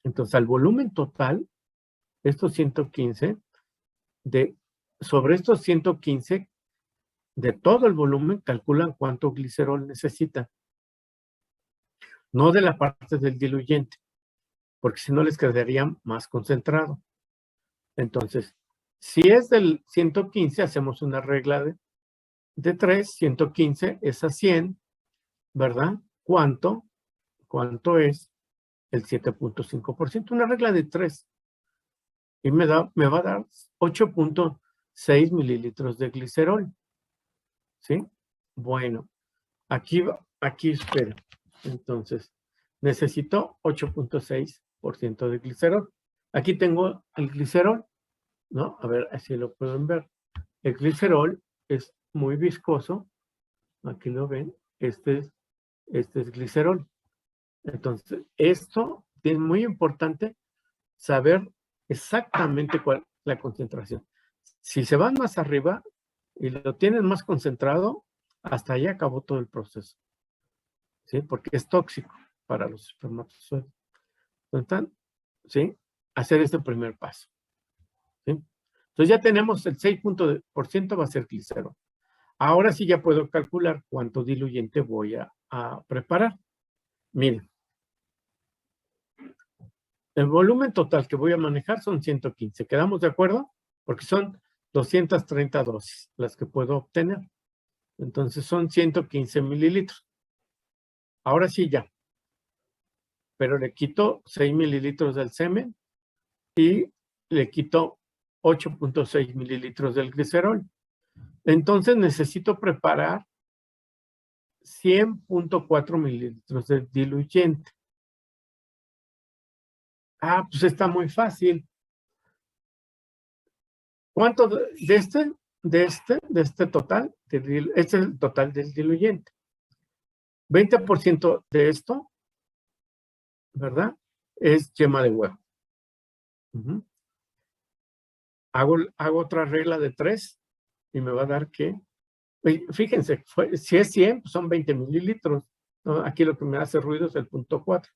Entonces, al volumen total, estos 115, sobre estos 115, de todo el volumen, calculan cuánto glicerol necesita. No de la parte del diluyente, porque si no les quedaría más concentrado. Entonces, si es del 115, hacemos una regla de 3, 115 es a 100, ¿verdad? ¿Cuánto es el 7.5%? Una regla de 3. Y me va a dar 8.6 mililitros de glicerol. ¿Sí? Bueno, aquí espera. Entonces, necesito 8.6% de glicerol. Aquí tengo el glicerol, ¿no? A ver, así lo pueden ver. El glicerol es muy viscoso. Aquí lo ven. Este es glicerol. Entonces, esto es muy importante saber exactamente cuál es la concentración. Si se van más arriba y lo tienen más concentrado, hasta ahí acabó todo el proceso. ¿Sí? Porque es tóxico para los espermatozoides. Entonces, ¿sí? Hacer este primer paso. ¿Sí? Entonces ya tenemos el 6% va a ser glicerol. Ahora sí ya puedo calcular cuánto diluyente voy a preparar. Miren, el volumen total que voy a manejar son 115. ¿Quedamos de acuerdo? Porque son 230 dosis las que puedo obtener. Entonces son 115 mililitros. Ahora sí ya. Pero le quito 6 mililitros del semen y le quito 8.6 mililitros del glicerol. Entonces necesito preparar 100.4 mililitros de diluyente. Ah, pues está muy fácil. ¿Cuánto de este total? Este es el total del diluyente. 20% de esto, ¿verdad? Es yema de huevo. Hago otra regla de 3 y me va a dar que, fíjense, si es 100, pues son 20 mililitros. ¿No? Aquí lo que me hace ruido es el 0.4.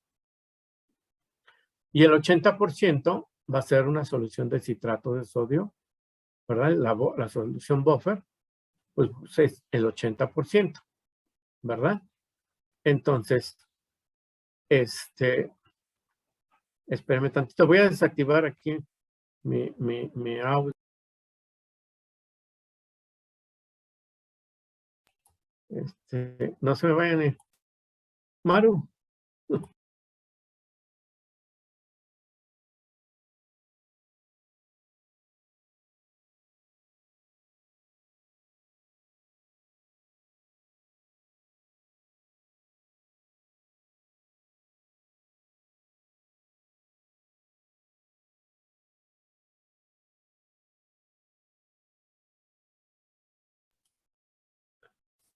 Y el 80% va a ser una solución de citrato de sodio, ¿verdad? La solución buffer, pues es el 80%, ¿verdad? Entonces, espérame tantito, voy a desactivar aquí mi audio. No se me vayan a ir. Maru.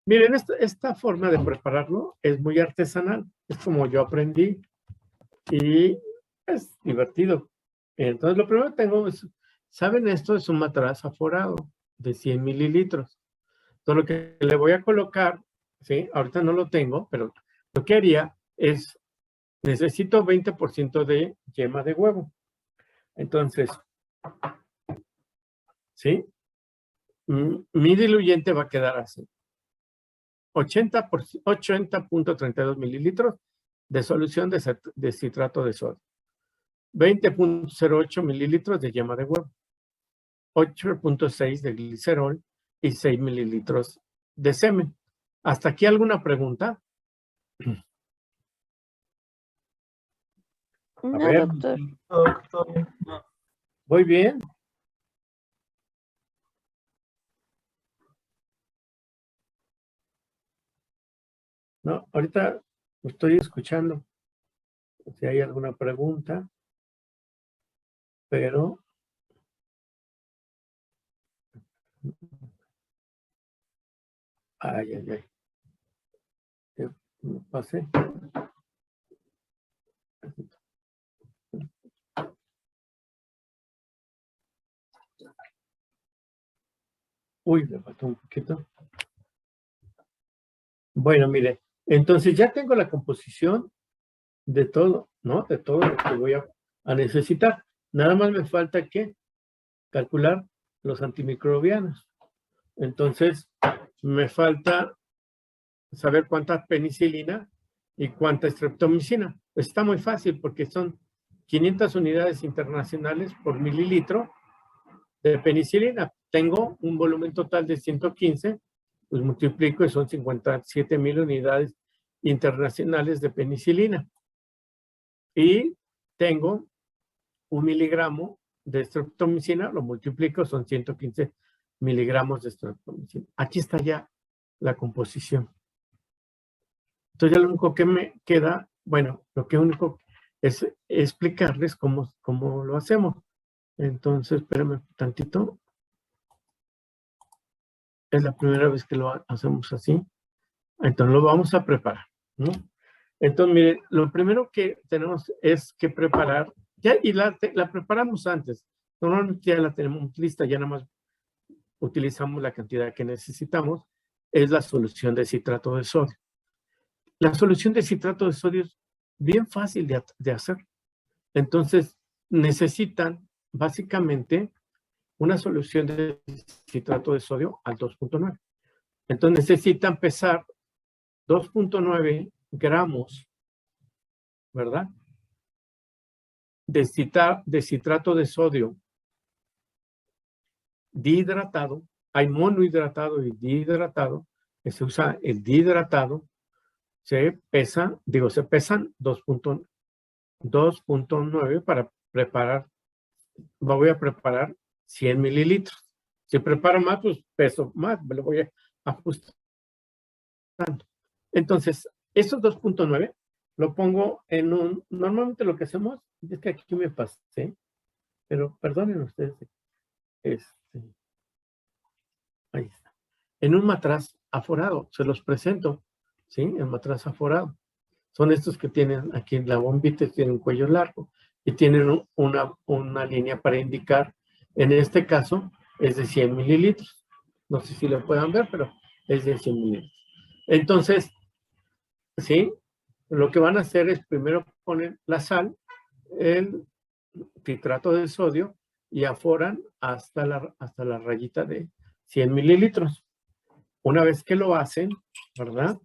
Miren, esta forma de prepararlo es muy artesanal. Es como yo aprendí y es divertido. Entonces, lo primero que tengo es, ¿saben? Esto es un matraz aforado de 100 mililitros. Entonces, lo que le voy a colocar, ¿sí? Ahorita no lo tengo, pero lo que haría es, necesito 20% de yema de huevo. Entonces, ¿sí? mi diluyente va a quedar así. 80.32 mililitros de solución de citrato de sodio. 20.08 mililitros de yema de huevo. 8.6 de glicerol y 6 mililitros de semen. ¿Hasta aquí alguna pregunta? No, ver. doctor. Todo bien. Muy bien. No, ahorita estoy escuchando si hay alguna pregunta, pero ay. Me pasé. Uy, me faltó un poquito. Bueno, mire, entonces ya tengo la composición de todo, ¿no? De todo lo que voy a necesitar. Nada más me falta que calcular los antimicrobianos. Entonces, me falta saber cuánta penicilina y cuánta streptomicina. Está muy fácil porque son 500 unidades internacionales por mililitro de penicilina. Tengo un volumen total de 115, pues multiplico y son 57,000 unidades internacionales de penicilina. Y tengo 1 miligramo de streptomicina, lo multiplico, son 115 miligramos de streptomicina. Aquí está ya la composición. Entonces, ya lo único que me queda, bueno, lo que único es explicarles cómo lo hacemos. Entonces, espérame un tantito. Es la primera vez que lo hacemos así. Entonces, lo vamos a preparar, ¿no? Entonces, miren, lo primero que tenemos es que preparar, ya, y la preparamos antes. Normalmente ya la tenemos lista, ya nada más utilizamos la cantidad que necesitamos, es la solución de citrato de sodio. La solución de citrato de sodio es bien fácil de hacer. Entonces, necesitan básicamente una solución de citrato de sodio al 2.9. Entonces, necesitan pesar 2.9 gramos, ¿verdad? De citrato de sodio dihidratado. Hay monohidratado y dihidratado, que se usa el dihidratado, se pesan 2.9 para preparar, voy a preparar 100 mililitros. Si preparo más, pues peso más, me lo voy ajustando. Entonces, estos 2.9 lo pongo en normalmente lo que hacemos, es que aquí me pasé, pero perdonen ustedes, ahí está. En un matraz aforado, se los presento, ¿sí? El matraz aforado. Son estos que tienen aquí en la bombita, tienen un cuello largo y tienen una línea para indicar, en este caso, es de 100 mililitros. No sé si lo puedan ver, pero es de 100 mililitros. Entonces, ¿sí? Lo que van a hacer es primero poner la sal, el citrato de sodio y aforan hasta la rayita de 100 mililitros. Una vez que lo hacen, ¿verdad?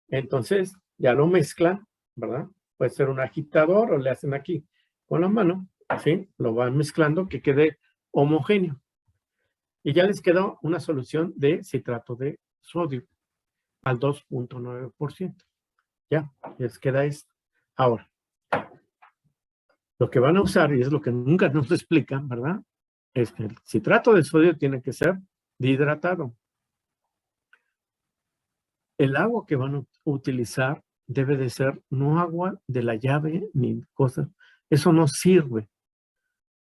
Entonces ya lo mezclan, ¿verdad? Puede ser un agitador o le hacen aquí con la mano, ¿sí? Lo van mezclando que quede homogéneo. Y ya les quedó una solución de citrato de sodio al 2.9%. Ya, les queda esto. Ahora, lo que van a usar, y es lo que nunca nos explican, ¿verdad? Es que el citrato de sodio tiene que ser dihidratado. El agua que van a utilizar debe de ser no agua de la llave ni cosas. Eso no sirve,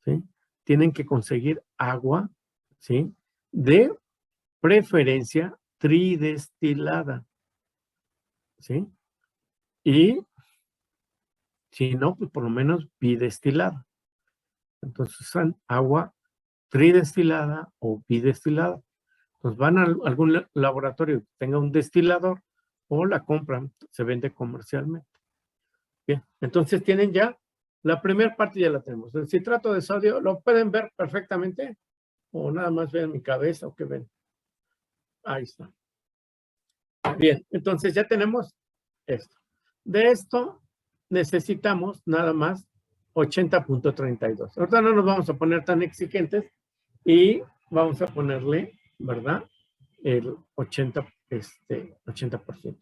¿sí? Tienen que conseguir agua, ¿sí? De preferencia tridestilada, ¿sí? Y si no, pues por lo menos bidestilada. Entonces usan agua tridestilada o bidestilada. Pues van a algún laboratorio que tenga un destilador o la compran, se vende comercialmente. Bien, entonces tienen ya, la primera parte ya la tenemos. El citrato de sodio, lo pueden ver perfectamente. O nada más vean mi cabeza o qué ven. Ahí está. Bien, entonces ya tenemos esto. De esto necesitamos nada más 80.32. Ahorita no nos vamos a poner tan exigentes y vamos a ponerle, ¿verdad? El 80%.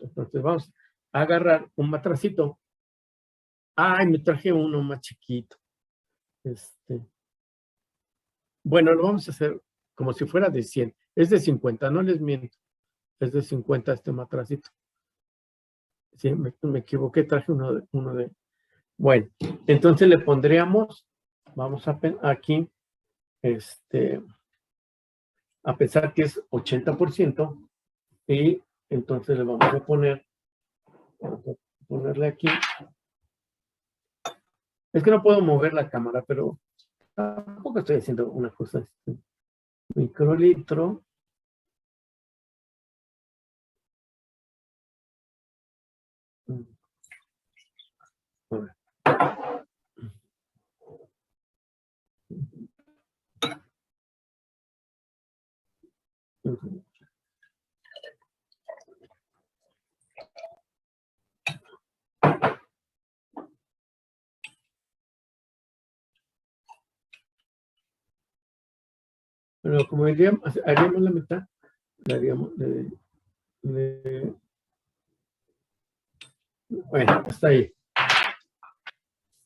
Entonces vamos a agarrar un matracito. Ay, me traje uno más chiquito. Bueno, lo vamos a hacer como si fuera de 100. Es de 50, no les miento. Es de 50 este matracito. Sí, me equivoqué, traje uno de... Bueno, entonces le pondríamos, vamos a aquí, a pensar que es 80%, y entonces le vamos a ponerle aquí. Es que no puedo mover la cámara, pero tampoco estoy haciendo una cosa. Microlitro. A ver. Bueno, como haríamos la mitad, le haríamos, bueno, hasta ahí.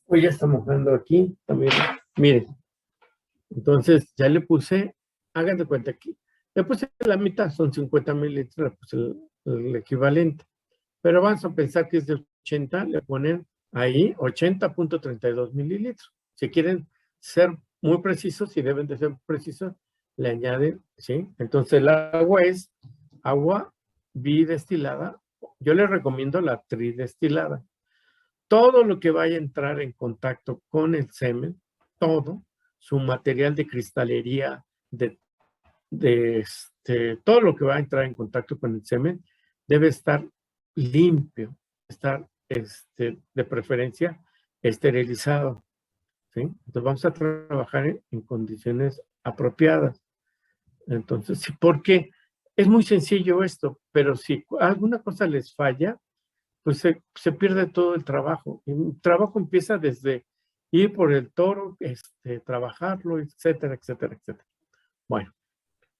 Hoy ya está mojando aquí también. Miren, entonces ya le puse, hagan de cuenta aquí, le puse la mitad, son 50 mililitros, le puse el equivalente. Pero vamos a pensar que es de 80, le ponen ahí 80.32 mililitros. Si quieren ser muy precisos, si deben de ser precisos, le añaden, ¿sí? Entonces el agua es agua bidestilada. Yo les recomiendo la tridestilada. Todo lo que vaya a entrar en contacto con el semen, todo, su material de cristalería, todo lo que va a entrar en contacto con el semen, debe estar limpio, estar de preferencia esterilizado. ¿Sí? Entonces vamos a trabajar en condiciones apropiadas. Entonces, sí, porque es muy sencillo esto, pero si alguna cosa les falla, pues se pierde todo el trabajo. Y el trabajo empieza desde ir por el toro, trabajarlo, etcétera, etcétera, etcétera. Bueno,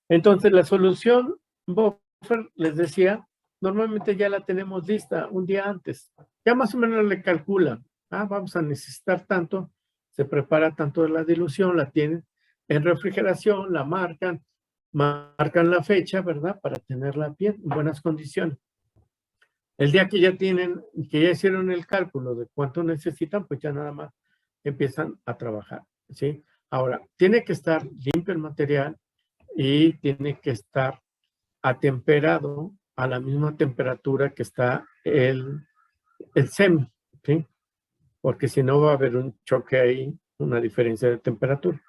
entonces la solución buffer, les decía, normalmente ya la tenemos lista un día antes. Ya más o menos le calculan. Vamos a necesitar tanto, se prepara tanto de la dilución, la tienen en refrigeración, la marcan la fecha, ¿verdad? Para tenerla bien, en buenas condiciones. El día que ya hicieron el cálculo de cuánto necesitan, pues ya nada más empiezan a trabajar, ¿sí? Ahora, tiene que estar limpio el material y tiene que estar atemperado a la misma temperatura que está el semen, ¿sí? Porque si no va a haber un choque ahí, una diferencia de temperatura.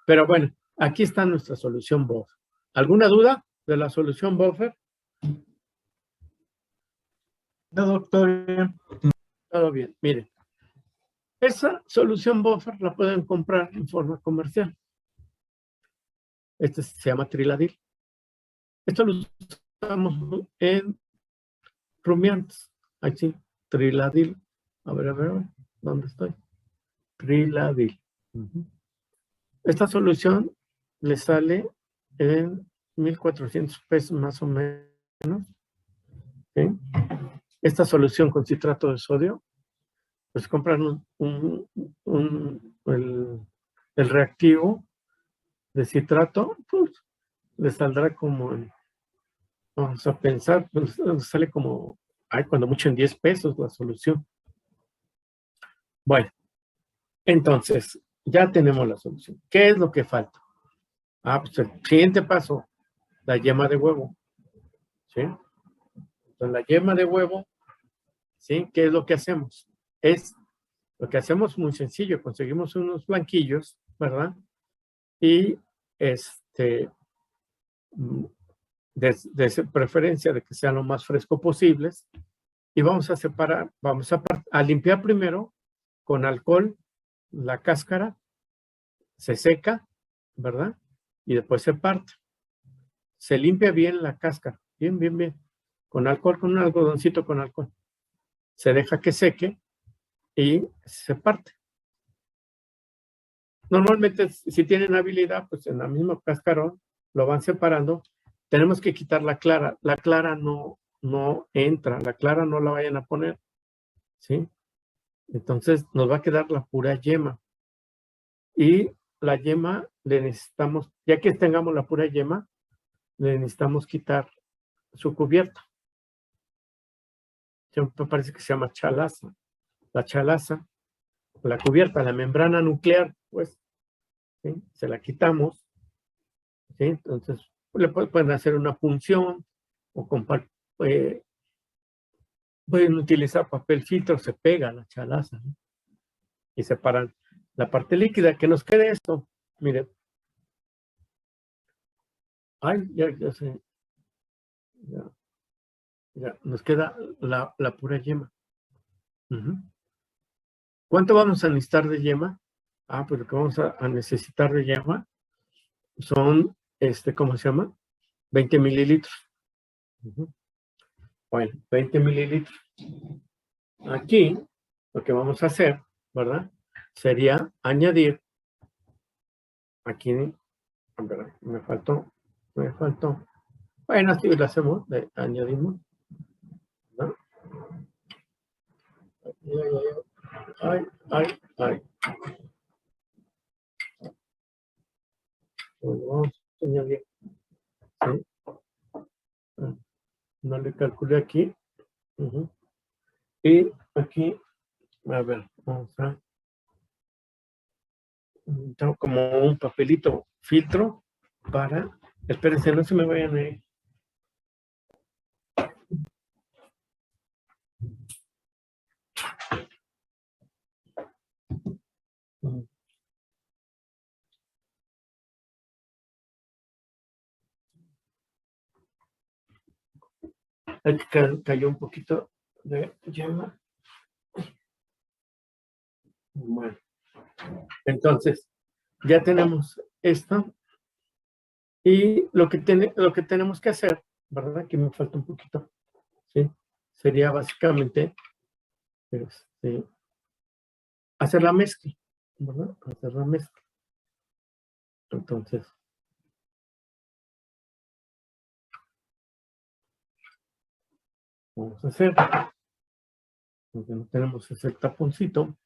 Pero bueno, aquí está nuestra solución buffer. ¿Alguna duda de la solución buffer? No, doctor, bien. Todo bien, miren. Esa solución buffer la pueden comprar en forma comercial. Este se llama Triladil. Esto lo usamos en rumiantes. Ahí sí, Triladil. A ver, ¿dónde estoy? Triladil. Esta solución le sale en 1,400 pesos más o menos. ¿Sí? Esta solución con citrato de sodio, pues compran el reactivo de citrato, pues le saldrá como, vamos a pensar, pues sale como, cuando mucho en 10 pesos la solución. Bueno, entonces, ya tenemos la solución. ¿Qué es lo que falta? Pues el siguiente paso, la yema de huevo. ¿Sí? Entonces, la yema de huevo, ¿sí? ¿Qué es lo que hacemos? Lo que hacemos muy sencillo, conseguimos unos blanquillos, ¿verdad? Y de preferencia de que sean lo más fresco posibles, y vamos a separar, vamos a limpiar primero con alcohol la cáscara, se seca, ¿verdad? y después se parte. Se limpia bien la cáscara, bien, bien, bien, con alcohol, con un algodoncito con alcohol. Se deja que seque y se parte. Normalmente, si tienen habilidad, pues en la misma cascarón lo van separando. Tenemos que quitar la clara. La clara no entra, la clara no la vayan a poner, ¿sí? Entonces nos va a quedar la pura yema. Y la yema le necesitamos, ya que tengamos la pura yema, le necesitamos quitar su cubierta. Me parece que se llama chalaza. La chalaza, la cubierta, la membrana nuclear, pues, ¿sí? Se la quitamos, ¿sí? Entonces, le pueden hacer una punción o pueden utilizar papel filtro, se pega la chalaza, ¿no? Y separan la parte líquida. Que nos quede esto, mire. Ay, ya sé. Ya, nos queda la pura yema. ¿Cuánto vamos a necesitar de yema? Pues lo que vamos a necesitar de yema son, ¿cómo se llama? 20 mililitros. Bueno, 20 mililitros. Aquí, lo que vamos a hacer, ¿verdad? Sería añadir, aquí, me faltó. Bueno, así lo hacemos, añadimos, ¿no? Ay. Bueno, vamos a añadir, ¿sí? No le calculé aquí. Y aquí, a ver, vamos a... Tengo como un papelito filtro para... Espérense, no se me vayan a ir. Aquí cayó un poquito de yema. Bueno, entonces, ya tenemos esto. Y lo que tenemos que hacer, ¿verdad? Aquí me falta un poquito, ¿sí? Sería básicamente hacer la mezcla, ¿verdad? Hacer la mezcla. Entonces, vamos a hacer, porque no tenemos ese taponcito.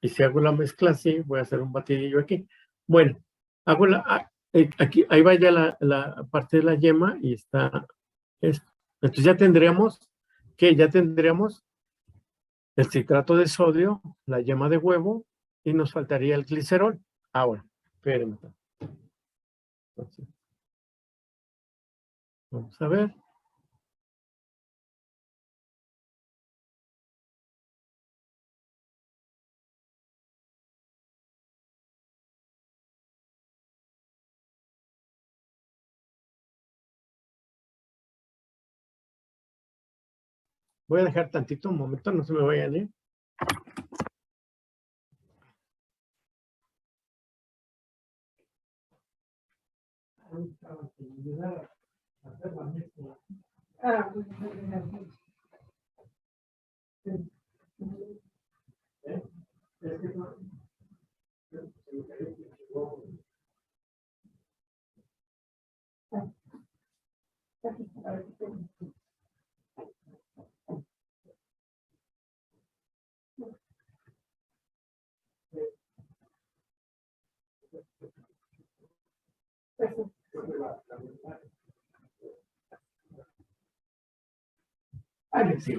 Y si hago la mezcla así, voy a hacer un batidillo aquí. Bueno, hago aquí, ahí va ya la parte de la yema y está esto. Entonces ya tendríamos el citrato de sodio, la yema de huevo y nos faltaría el glicerol. Ahora, espérenme. Entonces, vamos a ver. Voy a dejar tantito un momento, no se me vayan, ¿eh? Sí.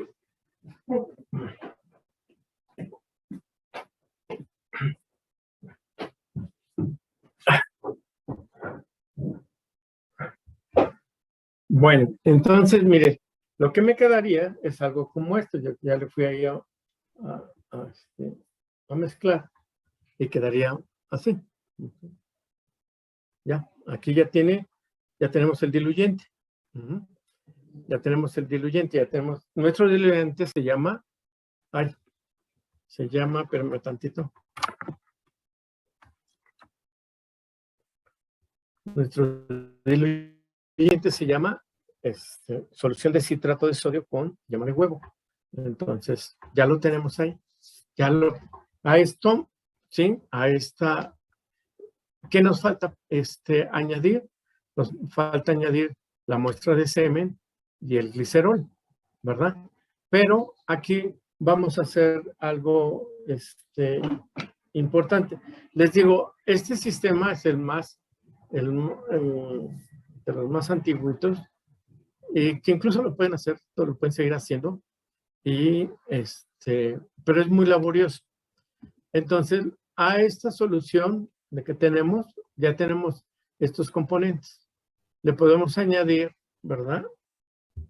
Bueno, entonces, mire, lo que me quedaría es algo como esto. Yo ya le fui ahí a mezclar y quedaría así. Ya, aquí ya tenemos el diluyente. Ya tenemos el diluyente, nuestro diluyente se llama, espérame tantito. Nuestro diluyente se llama solución de citrato de sodio con yema de huevo. Entonces, ya lo tenemos ahí. A esto, ¿sí? A esta, ¿qué nos falta añadir? Nos falta añadir la muestra de semen y el glicerol, ¿verdad? Pero aquí vamos a hacer algo importante. Les digo, este sistema es el de los más antiguitos, que incluso lo pueden hacer, lo pueden seguir haciendo, pero es muy laborioso. Entonces, a esta solución de que tenemos, ya tenemos estos componentes. Le podemos añadir, ¿verdad?,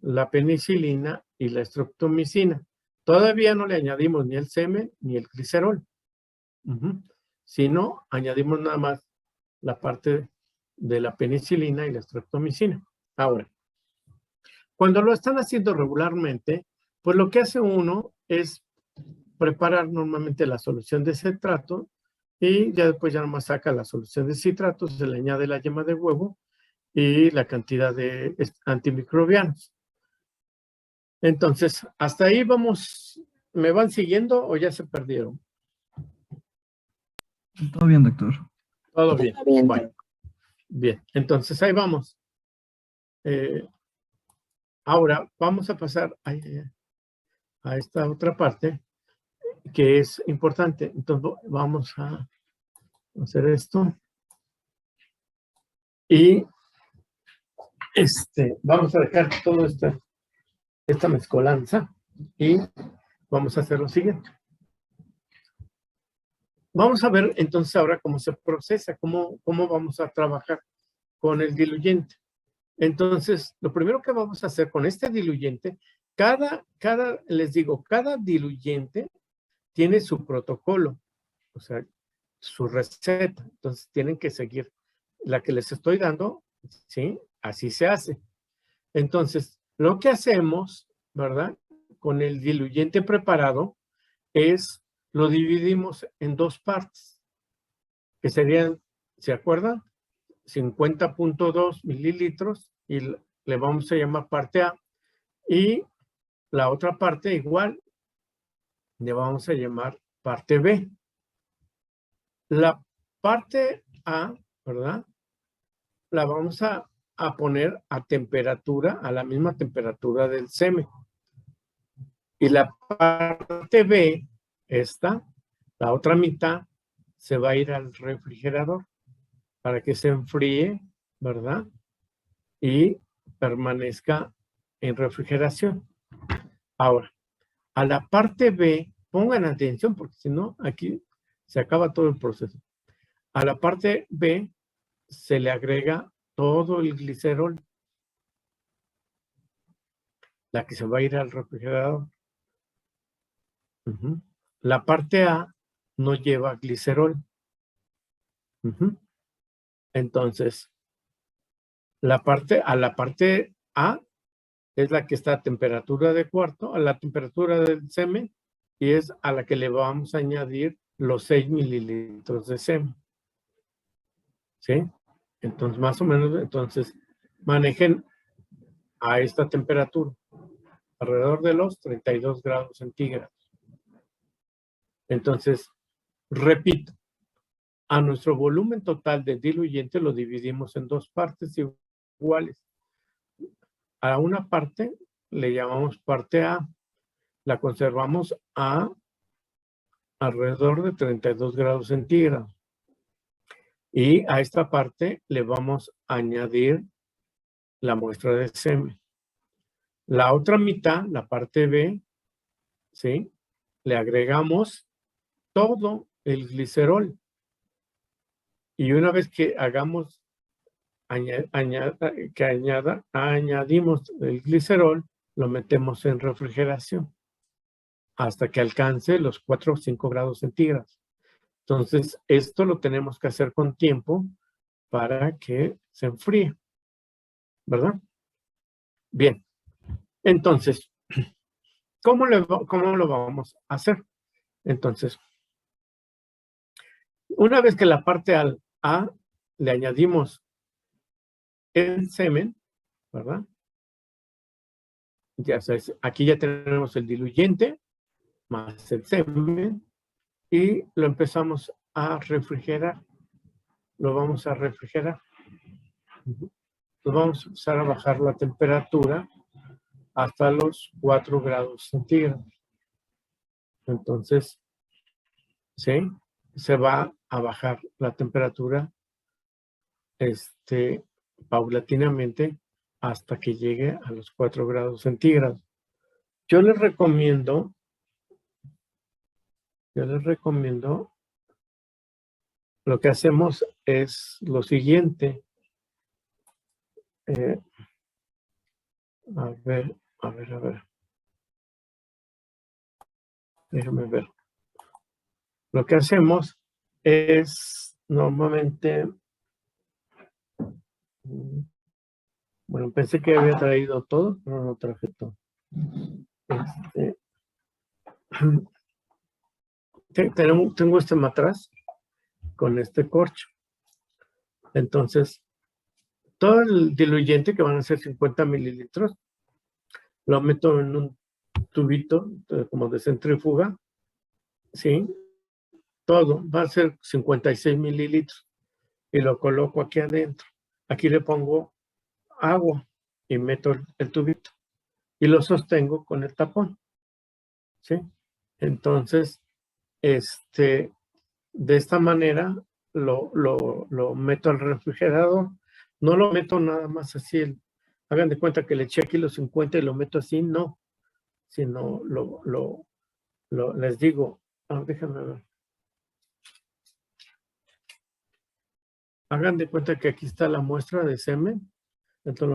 la penicilina y la streptomicina. Todavía no le añadimos ni el semen ni el glicerol. Sino añadimos nada más la parte de la penicilina y la streptomicina. Ahora, cuando lo están haciendo regularmente, pues lo que hace uno es preparar normalmente la solución de citrato y ya después ya nomás saca la solución de citrato, se le añade la yema de huevo y la cantidad de antimicrobianos. Entonces, hasta ahí vamos. ¿Me van siguiendo o ya se perdieron? Todo bien, doctor. Todo bien. Bueno, bien, entonces ahí vamos. Ahora vamos a pasar a esta otra parte que es importante. Entonces vamos a hacer esto. Y vamos a dejar toda esta mezcolanza y vamos a hacer lo siguiente. Vamos a ver entonces ahora cómo se procesa, cómo vamos a trabajar con el diluyente. Entonces, lo primero que vamos a hacer con este diluyente, les digo, cada diluyente tiene su protocolo, o sea, su receta. Entonces, tienen que seguir la que les estoy dando, ¿sí? Así se hace. Entonces, lo que hacemos, ¿verdad?, con el diluyente preparado es, lo dividimos en dos partes, que serían, ¿se acuerdan?, 50.2 mililitros y le vamos a llamar parte A, y la otra parte igual le vamos a llamar parte B. La parte A, ¿verdad?, la vamos a poner a temperatura, a la misma temperatura del semen. Y la parte B, la otra mitad, se va a ir al refrigerador para que se enfríe, ¿verdad?, y permanezca en refrigeración. Ahora, a la parte B, pongan atención porque si no, aquí se acaba todo el proceso. A la parte B se le agrega todo el glicerol, la que se va a ir al refrigerador. La parte A no lleva glicerol. Entonces, a la parte A es la que está a temperatura de cuarto, a la temperatura del semen, y es a la que le vamos a añadir los 6 mililitros de semen. ¿Sí? Entonces, más o menos, manejen a esta temperatura, alrededor de los 32 grados centígrados. Entonces, repito, a nuestro volumen total de diluyente lo dividimos en dos partes iguales. A una parte le llamamos parte A, la conservamos a alrededor de 32 grados centígrados. Y a esta parte le vamos a añadir la muestra de semen. La otra mitad, la parte B, ¿sí?, le agregamos todo el glicerol. Y una vez que añadimos el glicerol, lo metemos en refrigeración hasta que alcance los 4 o 5 grados centígrados. Entonces, esto lo tenemos que hacer con tiempo para que se enfríe, ¿verdad? Bien, entonces, ¿cómo lo vamos a hacer? Entonces, una vez que la parte A le añadimos el semen, ¿verdad? Ya sabes, aquí ya tenemos el diluyente más el semen y lo empezamos a refrigerar. Lo vamos a refrigerar. Nos vamos a empezar a bajar la temperatura hasta los 4 grados centígrados. Entonces, ¿sí? Se va a bajar la temperatura paulatinamente hasta que llegue a los 4 grados centígrados. Yo les recomiendo, lo que hacemos es lo siguiente. A ver. Déjame ver. Lo que hacemos es normalmente, bueno, pensé que había traído todo, pero no traje todo. Tengo este matraz con este corcho. Entonces, todo el diluyente, que van a ser 50 mililitros, lo meto en un tubito como de centrífuga, ¿sí? Todo va a ser 56 mililitros y lo coloco aquí adentro. Aquí le pongo agua y meto el tubito y lo sostengo con el tapón, ¿sí? Entonces, de esta manera lo meto al refrigerador. No lo meto nada más así. Hagan de cuenta que le eché aquí los 50 y lo meto así, no. Sino les digo, déjenme ver. Hagan de cuenta que aquí está la muestra de semen. Entonces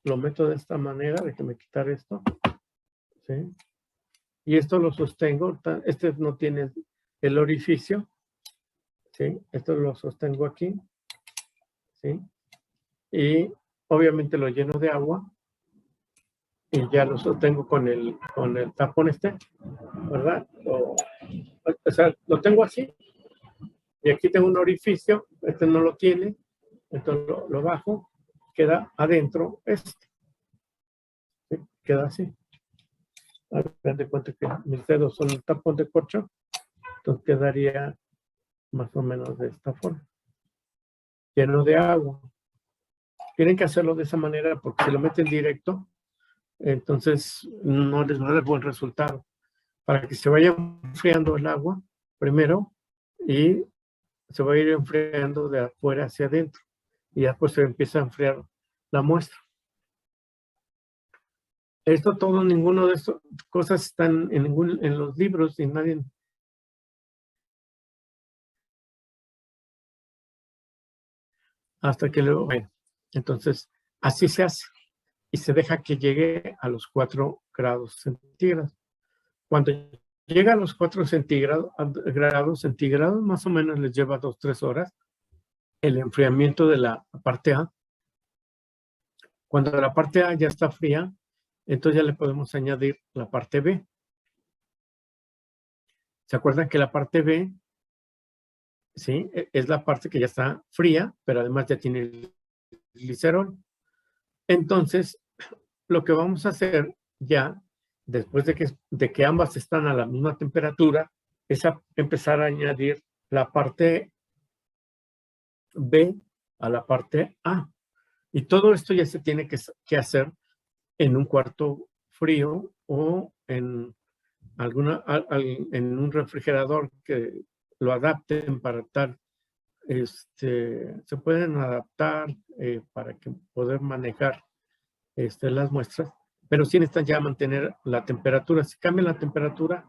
lo meto de esta manera. Déjenme quitar esto. ¿Sí? Y esto lo sostengo. Este no tiene el orificio. ¿Sí? Esto lo sostengo aquí. ¿Sí? Y obviamente lo lleno de agua. Y ya lo sostengo con el tapón ¿verdad? O sea, lo tengo así. Y aquí tengo un orificio. No lo tiene. Entonces lo bajo. Queda adentro ¿sí? Queda así. Hagan de cuenta que mis dedos son el tapón de corcho. Entonces quedaría más o menos de esta forma. Lleno de agua. Tienen que hacerlo de esa manera porque si lo meten directo, entonces no les va a dar buen resultado. Para que se vaya enfriando el agua primero y se va a ir enfriando de afuera hacia adentro. Y después se empieza a enfriar la muestra. Ninguno de estas cosas están en los libros y nadie. Hasta que luego, bueno, entonces así se hace y se deja que llegue a los 4 grados centígrados. Cuando llega a los 4 grados centígrados, más o menos les lleva 2-3 horas el enfriamiento de la parte A. Cuando la parte A ya está fría, entonces ya le podemos añadir la parte B. ¿Se acuerdan que la parte B, sí, es la parte que ya está fría, pero además ya tiene el glicerol? Entonces, lo que vamos a hacer ya, después de que ambas están a la misma temperatura, es empezar a añadir la parte B a la parte A. Y todo esto ya se tiene que hacer en un cuarto frío o en en un refrigerador que lo adapten para tal. Se pueden adaptar para que poder manejar las muestras, pero sí necesitan ya mantener la temperatura. Si cambian la temperatura,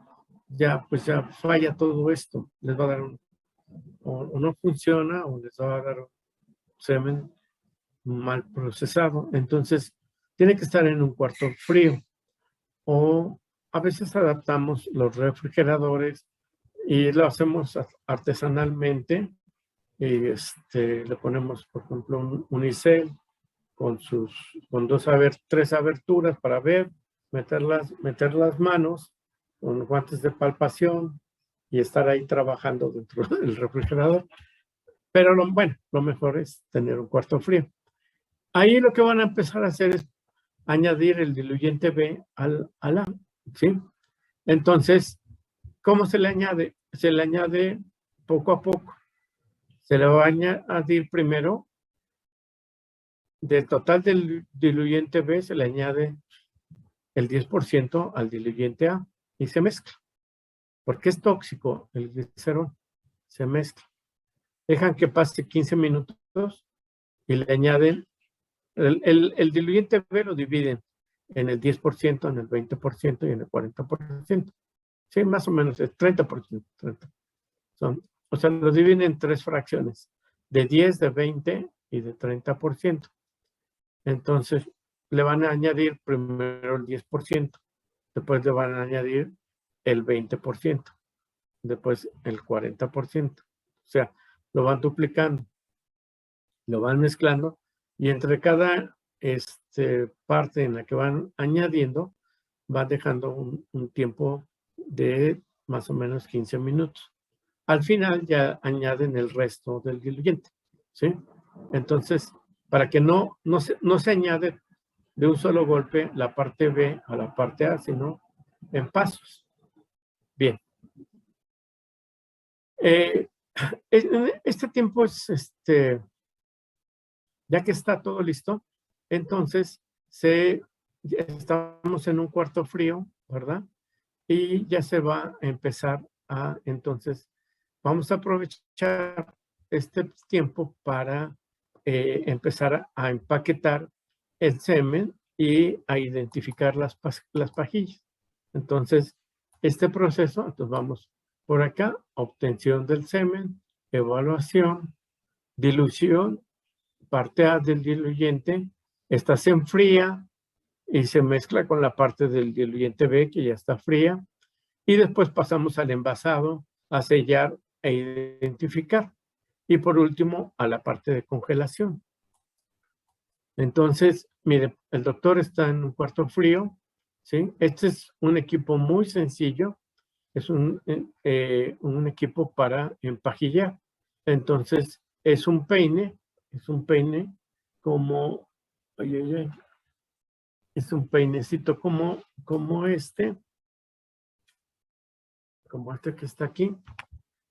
pues ya falla todo esto. Les va a dar o no funciona o les va a dar semen mal procesado. Entonces, tiene que estar en un cuarto frío. O a veces adaptamos los refrigeradores y lo hacemos artesanalmente. Y le ponemos, por ejemplo, un unicel con 3 aberturas para meter las manos con guantes de palpación y estar ahí trabajando dentro del refrigerador. Pero lo mejor es tener un cuarto frío. Ahí lo que van a empezar a hacer es añadir el diluyente B al A, ¿sí? Entonces, ¿cómo se le añade? Se le añade poco a poco. Se le va a añadir primero, del total del diluyente B, se le añade el 10% al diluyente A y se mezcla. Porque es tóxico el glicerol. Se mezcla. Dejan que pase 15 minutos y le añaden, el diluyente B lo dividen en el 10%, en el 20% y en el 40%. Sí, más o menos es 30%. 30. O sea, lo dividen en 3 fracciones, de 10, de 20 y de 30%. Entonces, le van a añadir primero el 10%, después le van a añadir el 20%, después el 40%. O sea, lo van duplicando, lo van mezclando y entre cada parte en la que van añadiendo, van dejando un tiempo de más o menos 15 minutos. Al final ya añaden el resto del diluyente, ¿sí? Entonces, para que no se añade de un solo golpe la parte B a la parte A, sino en pasos. Bien. Este tiempo es, ya que está todo listo, entonces ya estamos en un cuarto frío, ¿verdad? Y ya se va a empezar entonces, vamos a aprovechar este tiempo para empezar a empaquetar el semen y a identificar las pajillas. Entonces, este proceso, entonces vamos por acá, obtención del semen, evaluación, dilución, parte A del diluyente, esta se enfría y se mezcla con la parte del diluyente B que ya está fría, y después pasamos al envasado, a sellar e identificar. Y por último, a la parte de congelación. Entonces, mire, el doctor está en un cuarto frío, ¿sí? Este es un equipo muy sencillo, es un equipo para empajillar. Entonces, es un peine como, es un peinecito como este que está aquí,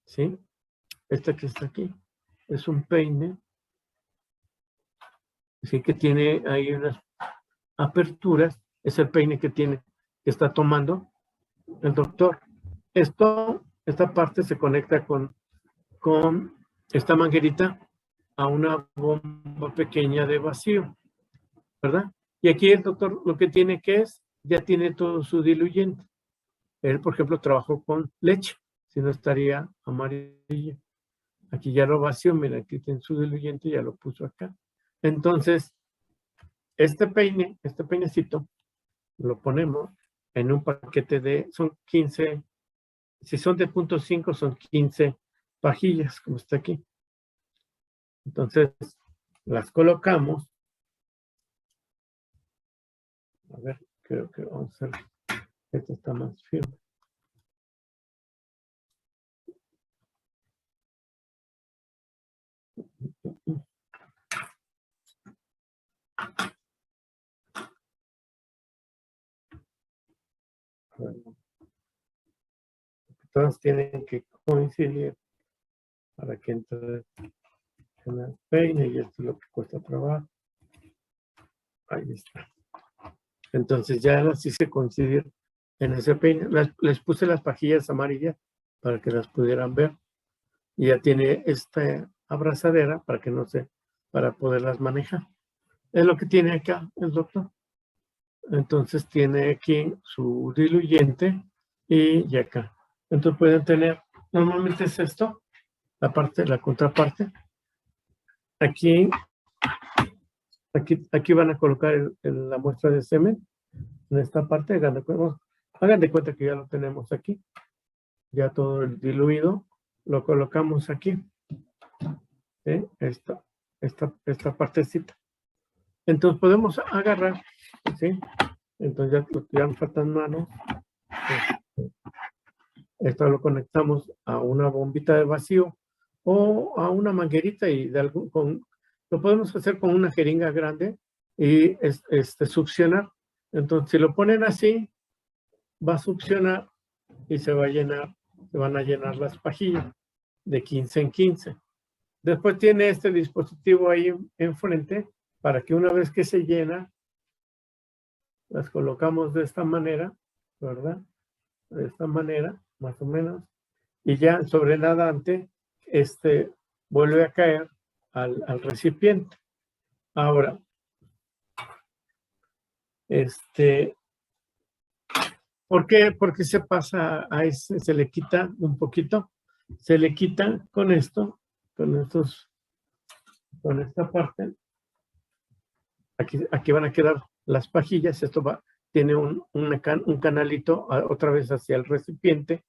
¿sí? Este que está aquí es un peine, sí, que tiene ahí unas aperturas, es el peine que está tomando el doctor. Esta parte se conecta con esta manguerita a una bomba pequeña de vacío, ¿verdad? Y aquí el doctor lo que tiene ya tiene todo su diluyente. Él, por ejemplo, trabajó con leche, si no estaría amarilla. Aquí ya lo vació, mira, aquí tiene su diluyente, ya lo puso acá. Entonces, este peinecito, lo ponemos en un paquete son 15, si son de 0.5, son 15 pajillas, como está aquí. Entonces, las colocamos. A ver, creo que vamos a hacer, esto está más firme. Todas tienen que coincidir para que entre en el peine, y esto es lo que cuesta trabajo. Ahí está. Entonces ya las hice coincidir en ese peine. Les puse las pajillas amarillas para que las pudieran ver. Y ya tiene esta abrazadera para poderlas manejar. Es lo que tiene acá el doctor. Entonces tiene aquí su diluyente y acá. Entonces pueden tener, normalmente es esto, la contraparte. Aquí van a colocar la muestra de semen en esta parte. Hagan de cuenta que ya lo tenemos aquí. Ya todo el diluido lo colocamos aquí. ¿Sí? Esta partecita. Entonces podemos agarrar, ¿sí? Entonces ya nos faltan manos. Esto lo conectamos a una bombita de vacío o a una manguerita y Lo podemos hacer con una jeringa grande y succionar. Entonces, si lo ponen así, va a succionar y se va a llenar, se van a llenar las pajillas de 15 en 15. Después tiene este dispositivo ahí enfrente para que una vez que se llena, las colocamos de esta manera, ¿verdad? De esta manera, más o menos. Y ya sobre el nadante, vuelve a caer al recipiente. Ahora, ¿por qué? Porque se pasa a se le quita un poquito, se le quita con esto, con esta parte. Aquí van a quedar las pajillas, esto tiene un canalito otra vez hacia el recipiente,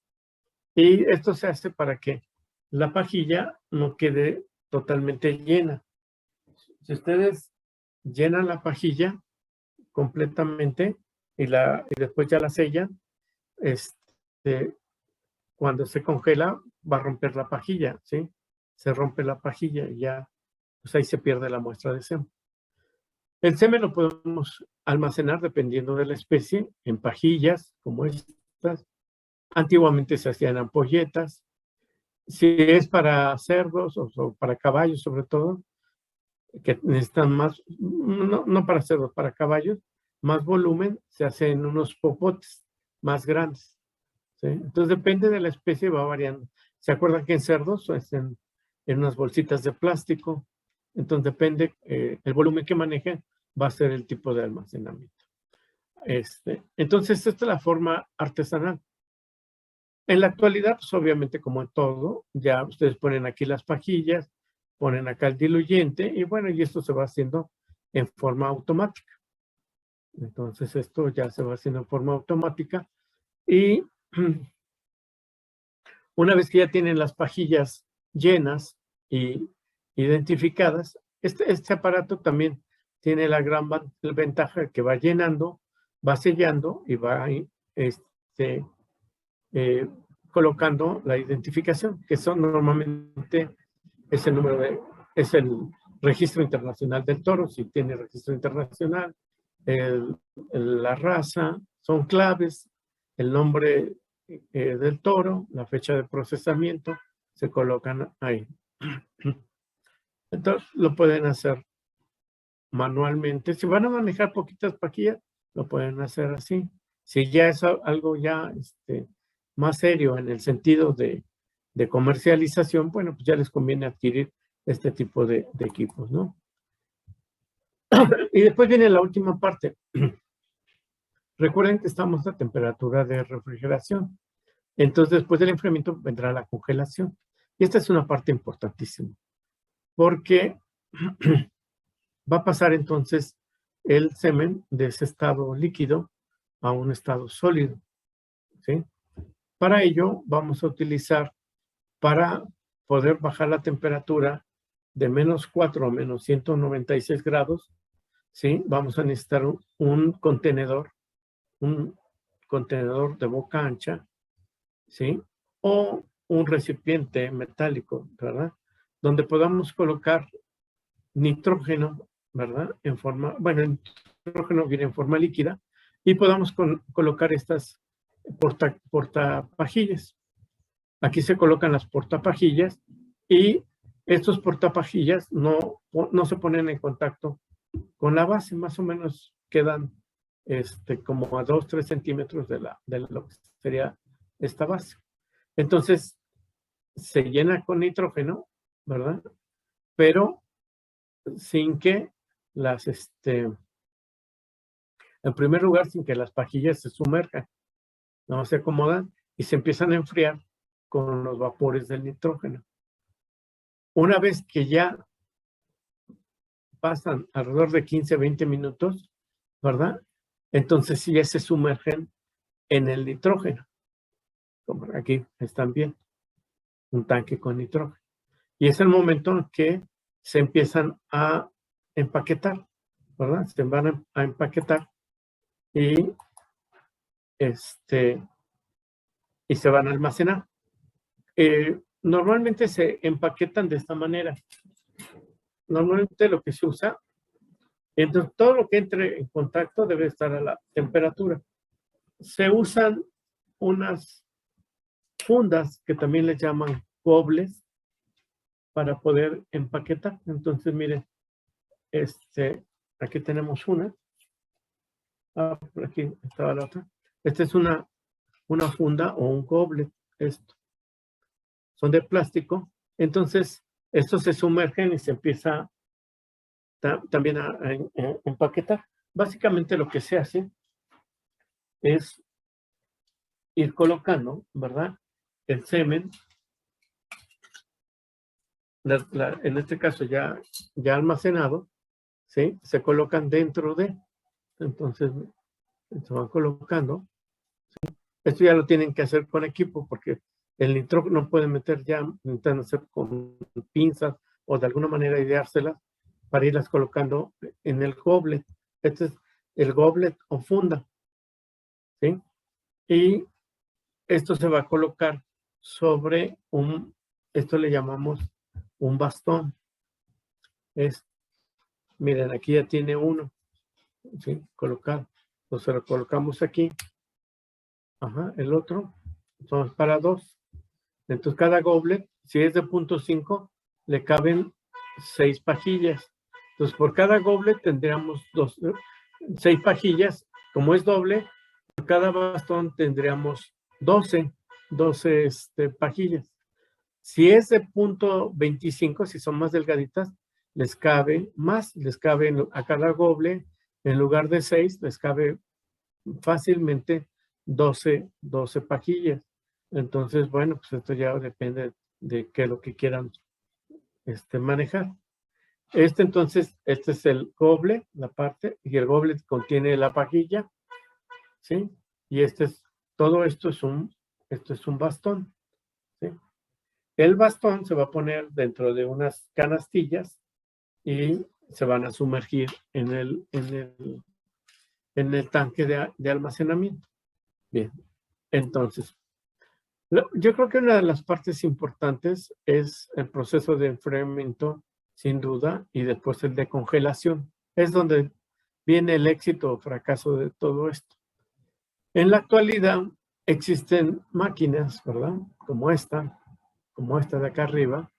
y esto se hace para que la pajilla no quede totalmente llena. Si ustedes llenan la pajilla completamente y después ya la sellan, cuando se congela va a romper la pajilla, ¿sí? Se rompe la pajilla y ya, pues ahí se pierde la muestra de semen. El semen lo podemos almacenar dependiendo de la especie, en pajillas como estas. Antiguamente se hacían ampolletas. Si es para cerdos o para caballos sobre todo, que necesitan más, no para cerdos, para caballos, más volumen, se hace en unos popotes más grandes, ¿sí? Entonces depende de la especie, va variando. ¿Se acuerdan que en cerdos es en unas bolsitas de plástico? Entonces depende, el volumen que manejen va a ser el tipo de almacenamiento. Entonces esta es la forma artesanal. En la actualidad, pues obviamente como en todo, ya ustedes ponen aquí las pajillas, ponen acá el diluyente y bueno, y esto se va haciendo en forma automática. Entonces esto ya se va haciendo en forma automática y una vez que ya tienen las pajillas llenas y identificadas, este aparato también tiene la gran ventaja que va llenando, va sellando y va colocando la identificación, que son normalmente es el registro internacional del toro, si tiene registro internacional, la raza, son claves, el nombre del toro, la fecha de procesamiento, se colocan ahí. Entonces lo pueden hacer manualmente. Si van a manejar poquitas pajillas, lo pueden hacer así. Si ya es algo ya más serio en el sentido de comercialización, bueno, pues ya les conviene adquirir este tipo de equipos, ¿no? Y después viene la última parte. Recuerden que estamos a temperatura de refrigeración. Entonces, después del enfriamiento vendrá la congelación. Y esta es una parte importantísima, porque va a pasar entonces el semen de ese estado líquido a un estado sólido, ¿sí? Para ello vamos a utilizar, para poder bajar la temperatura de -4 a -196 grados, ¿sí? Vamos a necesitar un contenedor de boca ancha, ¿sí? O un recipiente metálico, ¿verdad? Donde podamos colocar nitrógeno, ¿verdad? El nitrógeno viene en forma líquida y podamos colocar estas portapajillas. Aquí se colocan las portapajillas y estos portapajillas no se ponen en contacto con la base, más o menos quedan como a 2-3 centímetros de lo que sería esta base. Entonces, se llena con nitrógeno, ¿verdad? Pero sin que en primer lugar, sin que las pajillas se sumerjan, no se acomodan y se empiezan a enfriar con los vapores del nitrógeno. Una vez que ya pasan alrededor de 15-20 minutos, ¿verdad? Entonces sí ya se sumergen en el nitrógeno. Como aquí están viendo, un tanque con nitrógeno. Y es el momento en que se empiezan a empaquetar, ¿verdad? Se van a empaquetar y se van a almacenar. Normalmente se empaquetan de esta manera. normalmente lo que se usa, entonces todo lo que entre en contacto debe estar a la temperatura. Se usan unas fundas que también les llaman gobles para poder empaquetar. Entonces, miren, aquí tenemos una. Por aquí estaba la otra. Esta es una funda o un goblet. Esto. Son de plástico. Entonces, estos se sumergen y se empieza también a empaquetar. Básicamente lo que se hace es ir colocando, ¿verdad? El semen, en este caso ya almacenado, ¿sí? Se colocan dentro de, entonces se van colocando. ¿Sí? Esto ya lo tienen que hacer con equipo porque el nitrógeno no puede meter ya, intentan hacer con pinzas o de alguna manera ideárselas para irlas colocando en el goblet. Este es el goblet o funda, ¿sí? Y esto se va a colocar sobre esto le llamamos un bastón. Miren, aquí ya tiene uno, ¿sí? Colocado. Entonces lo colocamos aquí. Ajá, el otro. Son para 2. Entonces cada goblet, si es de 0.5, le caben 6 pajillas. Entonces por cada goblet tendríamos 6 pajillas. Como es doble, por cada bastón tendríamos 12 pajillas. Si es de 0.25, si son más delgaditas, les cabe más, les cabe a cada goble, en lugar de 6, les cabe fácilmente 12 pajillas. Entonces, bueno, pues esto ya depende de qué es lo que quieran manejar. Entonces, este es el goble, la parte, y el goble contiene la pajilla, ¿sí? Y todo esto es un bastón, ¿sí? El bastón se va a poner dentro de unas canastillas y se van a sumergir en el tanque de almacenamiento. Bien, entonces, yo creo que una de las partes importantes es el proceso de enfriamiento, sin duda, y después el de congelación. Es donde viene el éxito o fracaso de todo esto. En la actualidad existen máquinas, ¿verdad? Como esta de acá arriba,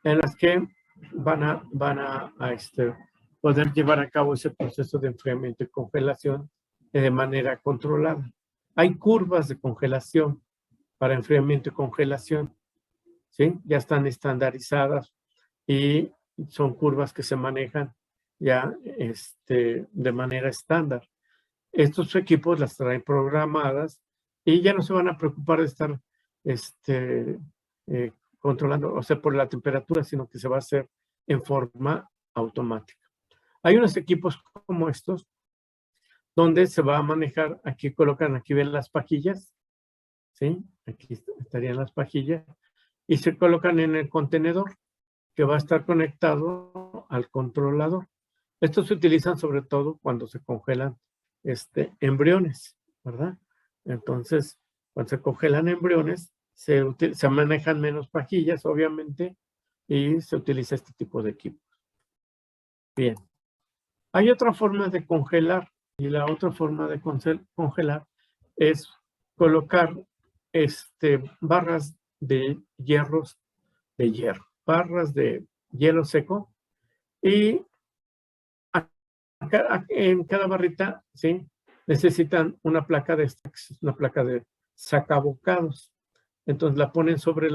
en las que van a poder llevar a cabo ese proceso de enfriamiento y congelación de manera controlada. Hay curvas de congelación para enfriamiento y congelación, ¿sí? Ya están estandarizadas y son curvas que se manejan ya de manera estándar. Estos equipos las traen programadas y ya no se van a preocupar de estar controlando, o sea, por la temperatura, sino que se va a hacer en forma automática. Hay unos equipos como estos donde se va a manejar, aquí ven las pajillas, ¿sí? Aquí estarían las pajillas y se colocan en el contenedor que va a estar conectado al controlador. Estos se utilizan sobre todo cuando se congelan embriones, ¿verdad? Entonces, cuando se congelan embriones, se manejan menos pajillas, obviamente, y se utiliza este tipo de equipo. Bien. Hay otra forma de congelar, y la otra forma de congelar es colocar barras de barras de hielo seco, y en cada barrita, ¿sí? Necesitan una placa de sacabocados. Entonces la ponen sobre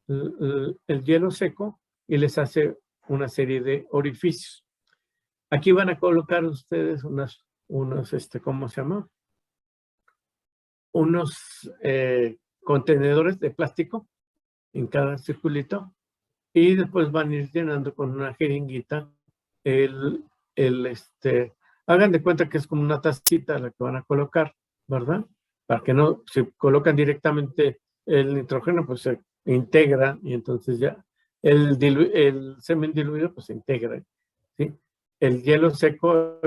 el hielo seco y les hace una serie de orificios. Aquí van a colocar ustedes unos, ¿cómo se llama? Unos contenedores de plástico en cada circulito y después van a ir llenando con una jeringuita hagan de cuenta que es como una tacita la que van a colocar, ¿verdad? Para que no, si colocan directamente el nitrógeno, pues se integra y entonces ya el semen diluido pues se integra, ¿sí? El hielo seco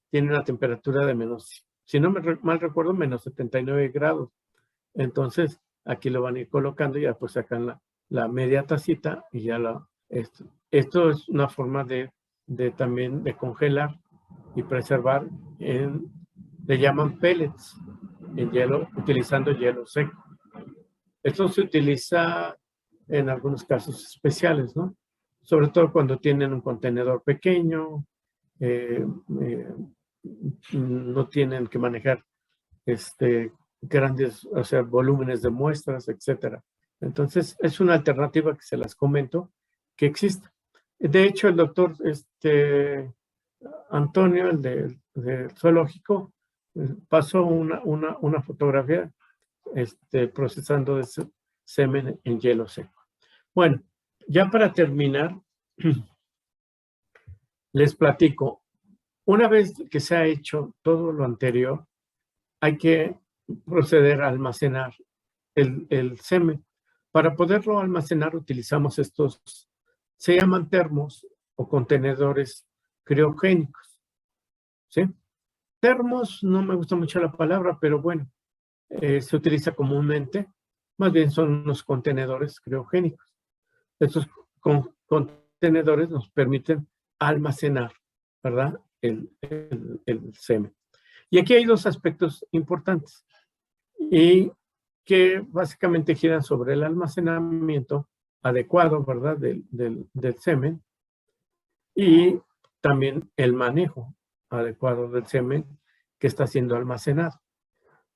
tiene una temperatura de menos, si no mal recuerdo, menos 79 grados. Entonces, aquí lo van a ir colocando y ya pues sacan la media tacita y ya Esto es una forma también de congelar y preservar, le llaman pellets en hielo, utilizando hielo seco. Esto se utiliza en algunos casos especiales, ¿no? Sobre todo cuando tienen un contenedor pequeño, no tienen que manejar grandes, o sea, volúmenes de muestras, etcétera. Entonces, es una alternativa que se las comento que existe. De hecho, el doctor Antonio, el del zoológico, pasó una fotografía procesando de semen en hielo seco. Bueno, ya para terminar, les platico. Una vez que se ha hecho todo lo anterior, hay que proceder a almacenar el semen. Para poderlo almacenar utilizamos estos, se llaman termos o contenedores criogénicos, ¿sí? Termos, no me gusta mucho la palabra, pero bueno, se utiliza comúnmente. Más bien son unos contenedores criogénicos. Estos contenedores nos permiten almacenar, ¿verdad? El semen. Y aquí hay dos aspectos importantes y que básicamente giran sobre el almacenamiento adecuado, ¿verdad? Del semen y también el manejo adecuado del semen que está siendo almacenado.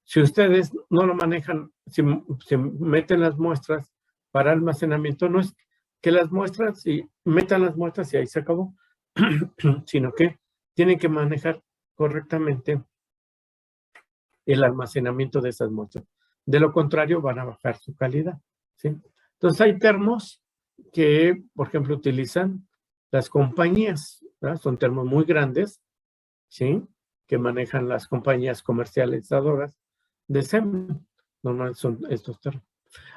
Si ustedes no lo manejan, si meten las muestras para almacenamiento, no es que las muestras, y metan las muestras y ahí se acabó, sino que tienen que manejar correctamente el almacenamiento de esas muestras. De lo contrario, van a bajar su calidad, ¿sí? Entonces, hay termos que, por ejemplo, utilizan las compañías, ¿verdad? Son termos muy grandes, ¿sí? Que manejan las compañías comercializadoras de semen. Normalmente son estos termos.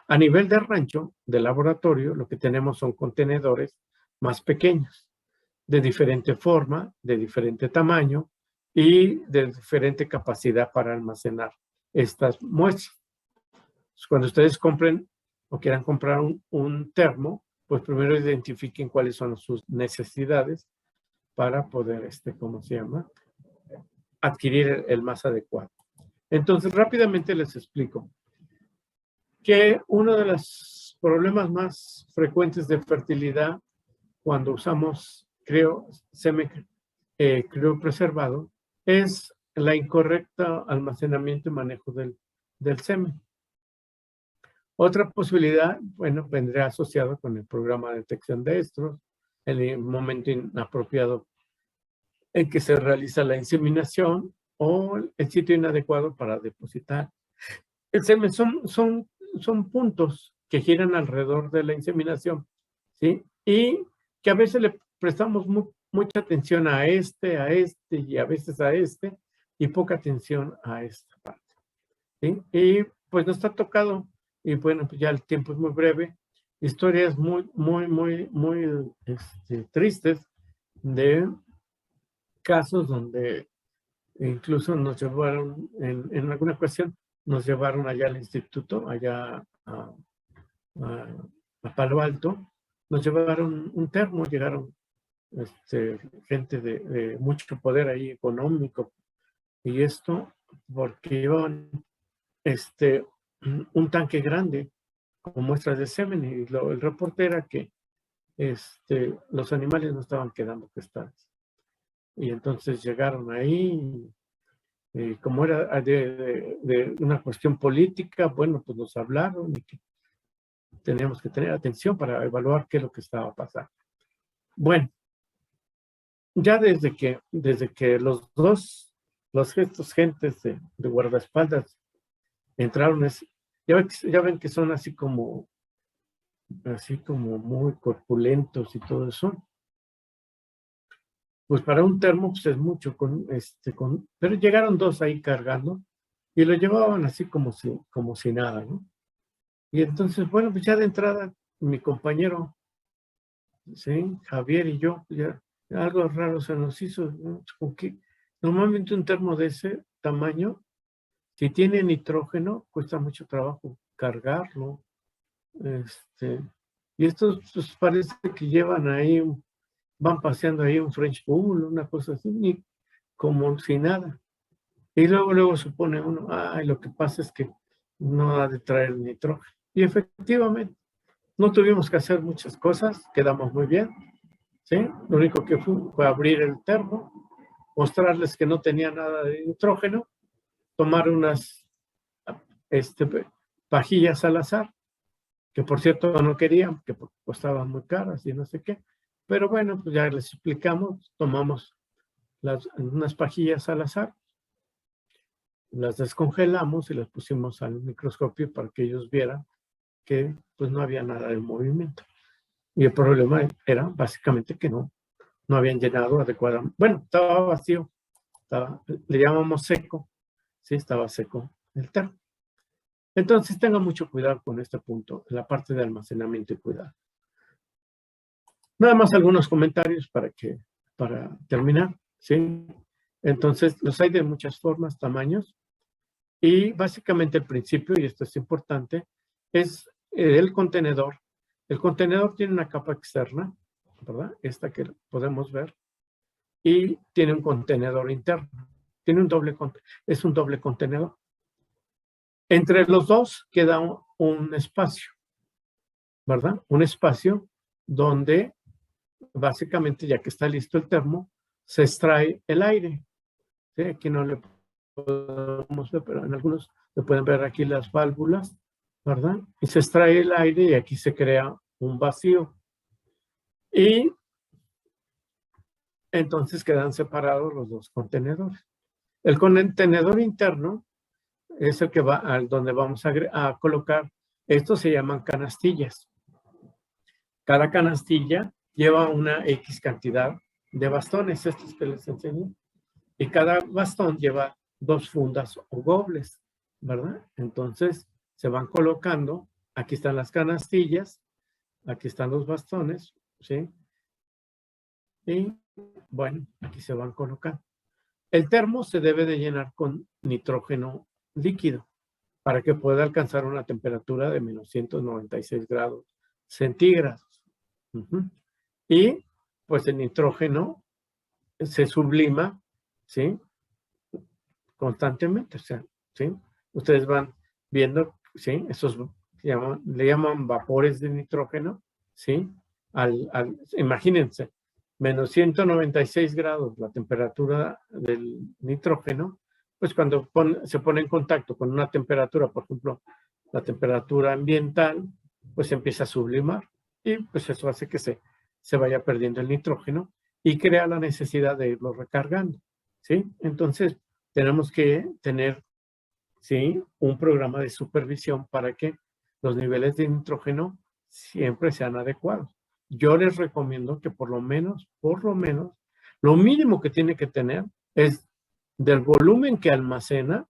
A nivel de rancho, de laboratorio, lo que tenemos son contenedores más pequeños, de diferente forma, de diferente tamaño y de diferente capacidad para almacenar estas muestras. Cuando ustedes compren o quieran comprar un termo, pues primero identifiquen cuáles son sus necesidades para poder, ¿cómo se llama? Adquirir el más adecuado. Entonces, rápidamente les explico que uno de los problemas más frecuentes de fertilidad cuando usamos semen criopreservado es la incorrecta almacenamiento y manejo del semen. Otra posibilidad, bueno, vendría asociado con el programa de detección de estros, el momento inapropiado en que se realiza la inseminación o el sitio inadecuado para depositar el semen. Son puntos que giran alrededor de la inseminación, ¿sí? Y que a veces le prestamos mucha atención a este y a veces a y poca atención a esta parte, ¿sí? Y pues nos ha tocado, y bueno, pues ya el tiempo es muy breve, historias muy tristes de casos donde incluso nos llevaron, en alguna ocasión, nos llevaron allá al instituto, allá a Palo Alto, nos llevaron un termo, llegaron gente de mucho poder ahí económico, y esto porque llevaban un tanque grande con muestras de semen, y el reporte era que los animales no estaban quedando gestados. Y entonces llegaron ahí, y como era de una cuestión política, bueno, pues nos hablaron y que teníamos que tener atención para evaluar qué es lo que estaba pasando. Bueno, ya desde que estos gentes de guardaespaldas entraron, ya ven que son así como muy corpulentos y todo eso. Pues para un termo pues es mucho, pero llegaron dos ahí cargando y lo llevaban así como si nada, ¿no? Y entonces, bueno, pues ya de entrada, mi compañero, ¿sí? Javier y yo, pues ya algo raro se nos hizo, ¿no? Como que normalmente un termo de ese tamaño, si tiene nitrógeno, cuesta mucho trabajo cargarlo, Y estos pues, parece que llevan ahí, van paseando ahí un French Bull, una cosa así, ni como si nada. Y luego supone uno, ay, lo que pasa es que no ha de traer nitrógeno. Y efectivamente, no tuvimos que hacer muchas cosas, quedamos muy bien, ¿sí? Lo único que fue abrir el termo, mostrarles que no tenía nada de nitrógeno, tomar unas pajillas al azar, que por cierto no querían, que costaban muy caras y no sé qué. Pero bueno, pues ya les explicamos, tomamos unas pajillas al azar, las descongelamos y las pusimos al microscopio para que ellos vieran que pues no había nada de movimiento. Y el problema era básicamente que no habían llenado adecuadamente. Bueno, estaba vacío, le llamamos seco, sí, estaba seco el termo. Entonces tengan mucho cuidado con este punto, en la parte de almacenamiento y cuidado. Nada más algunos comentarios para terminar, ¿sí? Entonces, los hay de muchas formas, tamaños, y básicamente el principio, y esto es importante, es el contenedor. El contenedor tiene una capa externa, ¿verdad? Esta que podemos ver, y tiene un contenedor interno. Tiene es un doble contenedor. Entre los dos queda un espacio, ¿verdad? Un espacio donde básicamente, ya que está listo el termo, se extrae el aire. ¿Sí? Aquí no le podemos ver, pero en algunos se pueden ver aquí las válvulas, ¿verdad? Y se extrae el aire y aquí se crea un vacío. Y entonces quedan separados los dos contenedores. El contenedor interno es el que va al donde vamos a colocar. Estos se llaman canastillas. Cada canastilla lleva una X cantidad de bastones, estos que les enseñé. Y cada bastón lleva 2 fundas o gobles, ¿verdad? Entonces se van colocando. Aquí están las canastillas, aquí están los bastones, ¿sí? Y bueno, aquí se van colocando. El termo se debe de llenar con nitrógeno líquido para que pueda alcanzar una temperatura de menos 196 grados centígrados. Y pues el nitrógeno se sublima, ¿sí? Constantemente, o sea, ¿sí? Ustedes van viendo, ¿sí? Esos le llaman vapores de nitrógeno, ¿sí? Imagínense, menos 196 grados la temperatura del nitrógeno, pues cuando se pone en contacto con una temperatura, por ejemplo, la temperatura ambiental, pues empieza a sublimar y pues eso hace que se vaya perdiendo el nitrógeno y crea la necesidad de irlo recargando, ¿sí? Entonces, tenemos que tener, ¿sí?, un programa de supervisión para que los niveles de nitrógeno siempre sean adecuados. Yo les recomiendo que por lo menos, lo mínimo que tiene que tener es del volumen que almacena,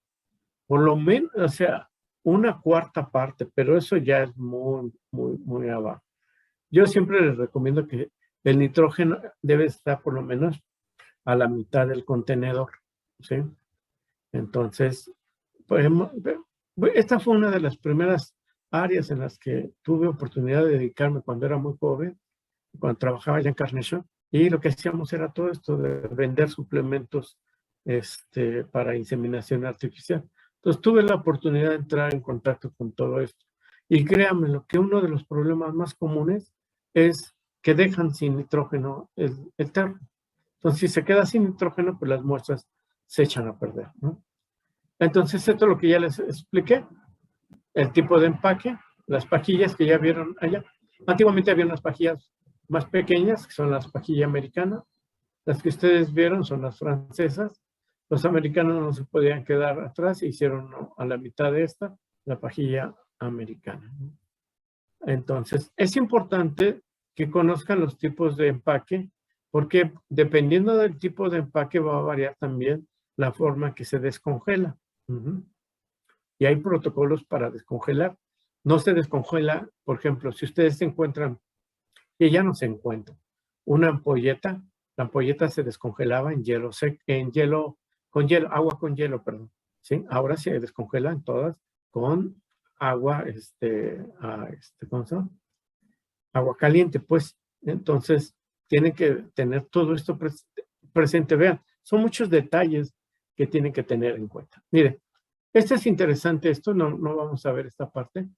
por lo menos, o sea, una cuarta parte, pero eso ya es muy, muy, muy abajo. Yo siempre les recomiendo que el nitrógeno debe estar por lo menos a la mitad del contenedor, ¿sí? Entonces, esta fue una de las primeras áreas en las que tuve oportunidad de dedicarme cuando era muy joven, cuando trabajaba ya en Carnation, y lo que hacíamos era todo esto de vender suplementos para inseminación artificial. Entonces tuve la oportunidad de entrar en contacto con todo esto. Y créanme, lo que uno de los problemas más comunes es que dejan sin nitrógeno el termo. Entonces, si se queda sin nitrógeno, pues las muestras se echan a perder, ¿no? Entonces, esto es lo que ya les expliqué. El tipo de empaque, las pajillas que ya vieron allá. Antiguamente había unas pajillas más pequeñas, que son las pajillas americanas. Las que ustedes vieron son las francesas. Los americanos no se podían quedar atrás e hicieron a la mitad de esta, la pajilla americana. Entonces, es importante que conozcan los tipos de empaque, porque dependiendo del tipo de empaque va a variar también la forma que se descongela. Y hay protocolos para descongelar. No se descongela, por ejemplo, si ustedes se encuentran, y ya no se encuentra, una ampolleta, la ampolleta se descongelaba en hielo seco, agua con hielo, perdón. ¿Sí? Ahora se descongelan todas con agua, ¿cómo se llama? agua caliente, pues. Entonces, tienen que tener todo esto presente. Vean, son muchos detalles que tienen que tener en cuenta. Mire, este es interesante, esto no vamos a ver esta parte,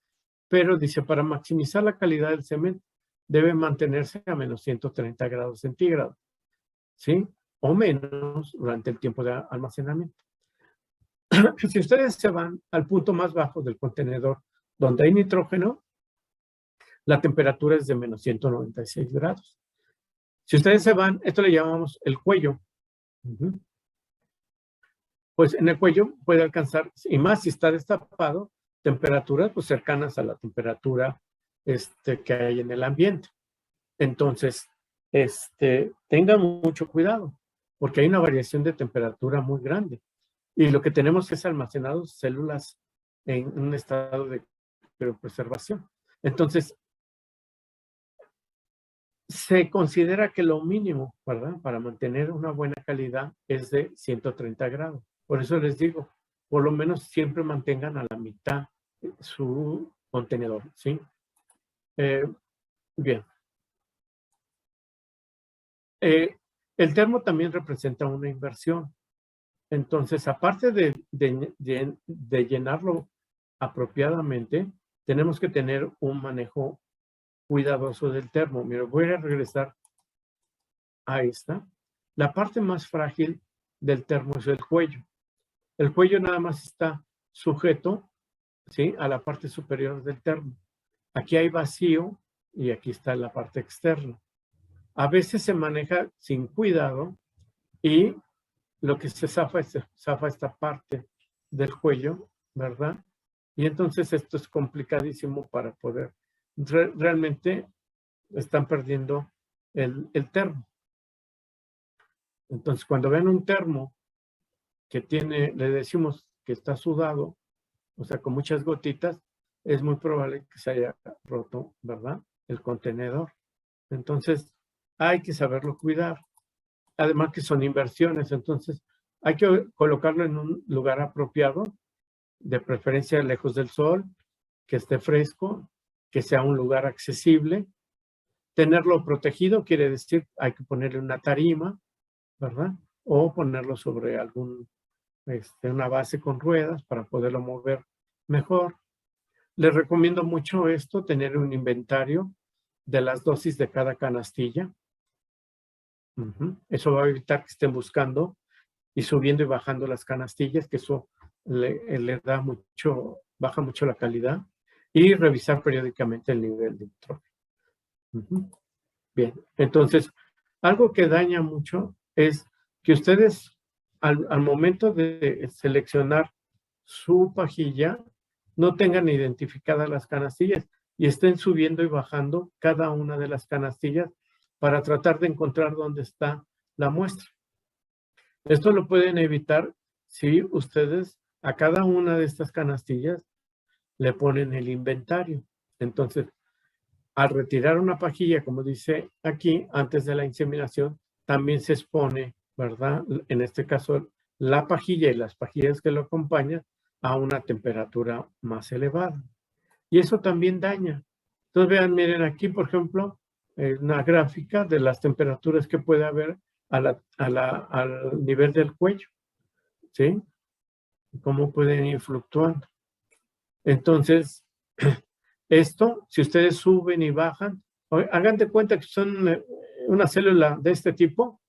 pero dice, para maximizar la calidad del semen, debe mantenerse a menos 130 grados centígrados, ¿sí? O menos durante el tiempo de almacenamiento. Si ustedes se van al punto más bajo del contenedor, donde hay nitrógeno, la temperatura es de menos 196 grados. Si ustedes se van, esto le llamamos el cuello. Pues en el cuello puede alcanzar, y más si está destapado, temperaturas pues cercanas a la temperatura que hay en el ambiente. Entonces, tengan mucho cuidado, porque hay una variación de temperatura muy grande. Y lo que tenemos es almacenados células en un estado de criopreservación. Entonces, se considera que lo mínimo, ¿verdad?, para mantener una buena calidad es de 130 grados. Por eso les digo, por lo menos siempre mantengan a la mitad su contenedor, ¿sí? Bien. El termo también representa una inversión. Entonces, aparte de llenarlo apropiadamente, tenemos que tener un manejo cuidadoso del termo. Mira, voy a regresar a esta. La parte más frágil del termo es el cuello. El cuello nada más está sujeto, ¿sí?, a la parte superior del termo. Aquí hay vacío y aquí está la parte externa. A veces se maneja sin cuidado y lo que se zafa esta parte del cuello, ¿verdad? Y entonces esto es complicadísimo para poder, realmente están perdiendo el termo. Entonces, cuando ven un termo que tiene, le decimos que está sudado, o sea, con muchas gotitas, es muy probable que se haya roto, ¿verdad?, el contenedor. Entonces, hay que saberlo cuidar. Además que son inversiones, entonces hay que colocarlo en un lugar apropiado, de preferencia lejos del sol, que esté fresco, que sea un lugar accesible. Tenerlo protegido quiere decir hay que ponerle una tarima, ¿verdad? O ponerlo sobre una base con ruedas para poderlo mover mejor. Les recomiendo mucho esto, tener un inventario de las dosis de cada canastilla. Eso va a evitar que estén buscando y subiendo y bajando las canastillas, que eso le da mucho, baja mucho la calidad, y revisar periódicamente el nivel de nitrógeno. Bien, entonces, algo que daña mucho es que ustedes al momento de seleccionar su pajilla no tengan identificadas las canastillas y estén subiendo y bajando cada una de las canastillas para tratar de encontrar dónde está la muestra. Esto lo pueden evitar si ustedes a cada una de estas canastillas le ponen el inventario. Entonces, al retirar una pajilla, como dice aquí, antes de la inseminación, también se expone, ¿verdad?, en este caso, la pajilla y las pajillas que lo acompañan a una temperatura más elevada. Y eso también daña. Entonces, vean, miren aquí, por ejemplo, una gráfica de las temperaturas que puede haber al nivel del cuello, ¿sí? Cómo pueden ir fluctuando. Entonces, esto, si ustedes suben y bajan, hagan de cuenta que son una célula de este tipo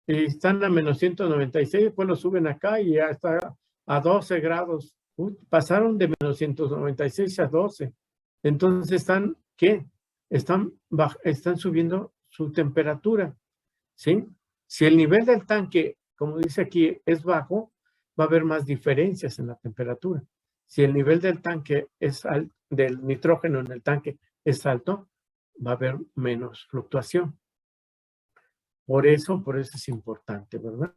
y están a menos 196, después lo suben acá y ya está a 12 grados. Pasaron de menos 196 a 12. Entonces están, ¿qué? Están subiendo su temperatura, ¿sí? Si el nivel del tanque, como dice aquí, es bajo, va a haber más diferencias en la temperatura. Si el nivel del tanque es alto, del nitrógeno en el tanque es alto, va a haber menos fluctuación. Por eso es importante, ¿verdad?